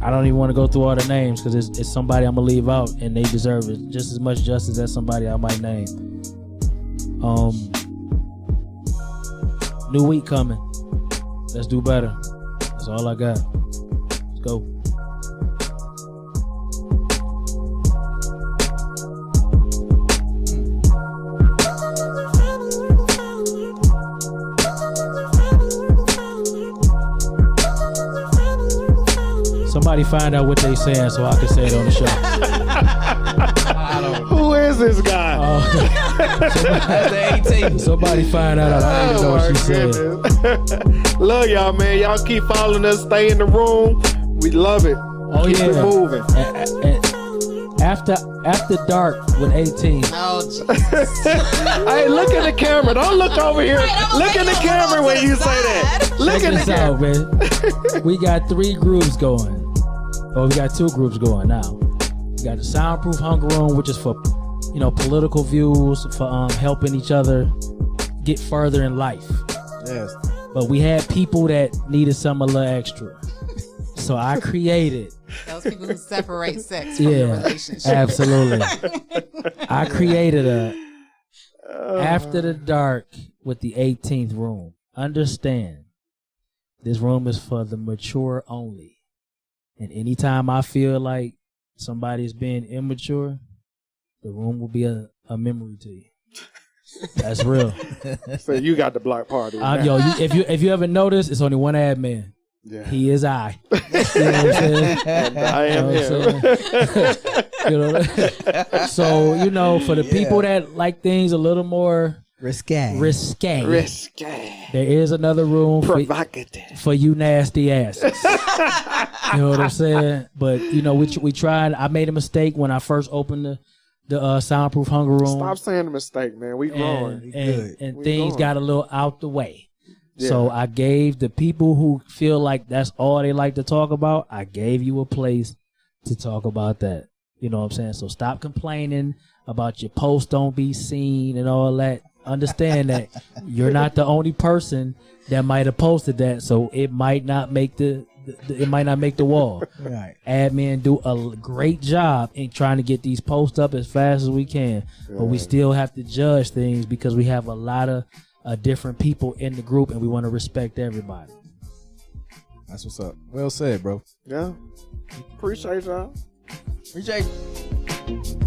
I don't even want to go through all the names because it's somebody I'm gonna leave out and they deserve it just as much justice as somebody I might name. New week coming. Let's do better. That's all I got. Let's go. Somebody find out what they saying so I can say it on the show. Who is this guy? Somebody find out. I don't even know what she said. Love y'all, man. Y'all keep following us. Stay in the room. We love it. Oh, keep it moving. After dark with 18. Oh, Jesus. Hey, look in the camera. Don't look over here. Look in the camera when you say that. Look in the camera. Man. We got 3 groups going. Oh, we got 2 groups going now. We got the Soundproof Hunger Room, which is for, political views, for helping each other get further in life. Yes. But we had people that needed something a little extra. So I created. Those people who separate sex from the relationship. Absolutely. I created a After the Dark with the 18th room. Understand, this room is for the mature only. And anytime I feel like somebody's being immature, the room will be a memory to you. That's real. So you got the block party. If you ever notice, it's only one admin. Yeah. He is I. You know what I'm saying? And I am him. So, for the people that like things a little more risque. There is another room for you nasty asses. You know what I'm saying? But we tried. I made a mistake when I first opened the Soundproof Hunger Room. Stop saying the mistake, man. We growing. And things got a little out the way. Yeah. So I gave the people who feel like that's all they like to talk about, I gave you a place to talk about that. You know what I'm saying? So stop complaining about your post don't be seen and all that. Understand that you're not the only person that might have posted that, so it might not make the wall. Right. Admin do a great job in trying to get these posts up as fast as we can, but we still have to judge things because we have a lot of different people in the group and we want to respect everybody. That's what's up. Well said, bro. Yeah. Appreciate y'all. Appreciate you.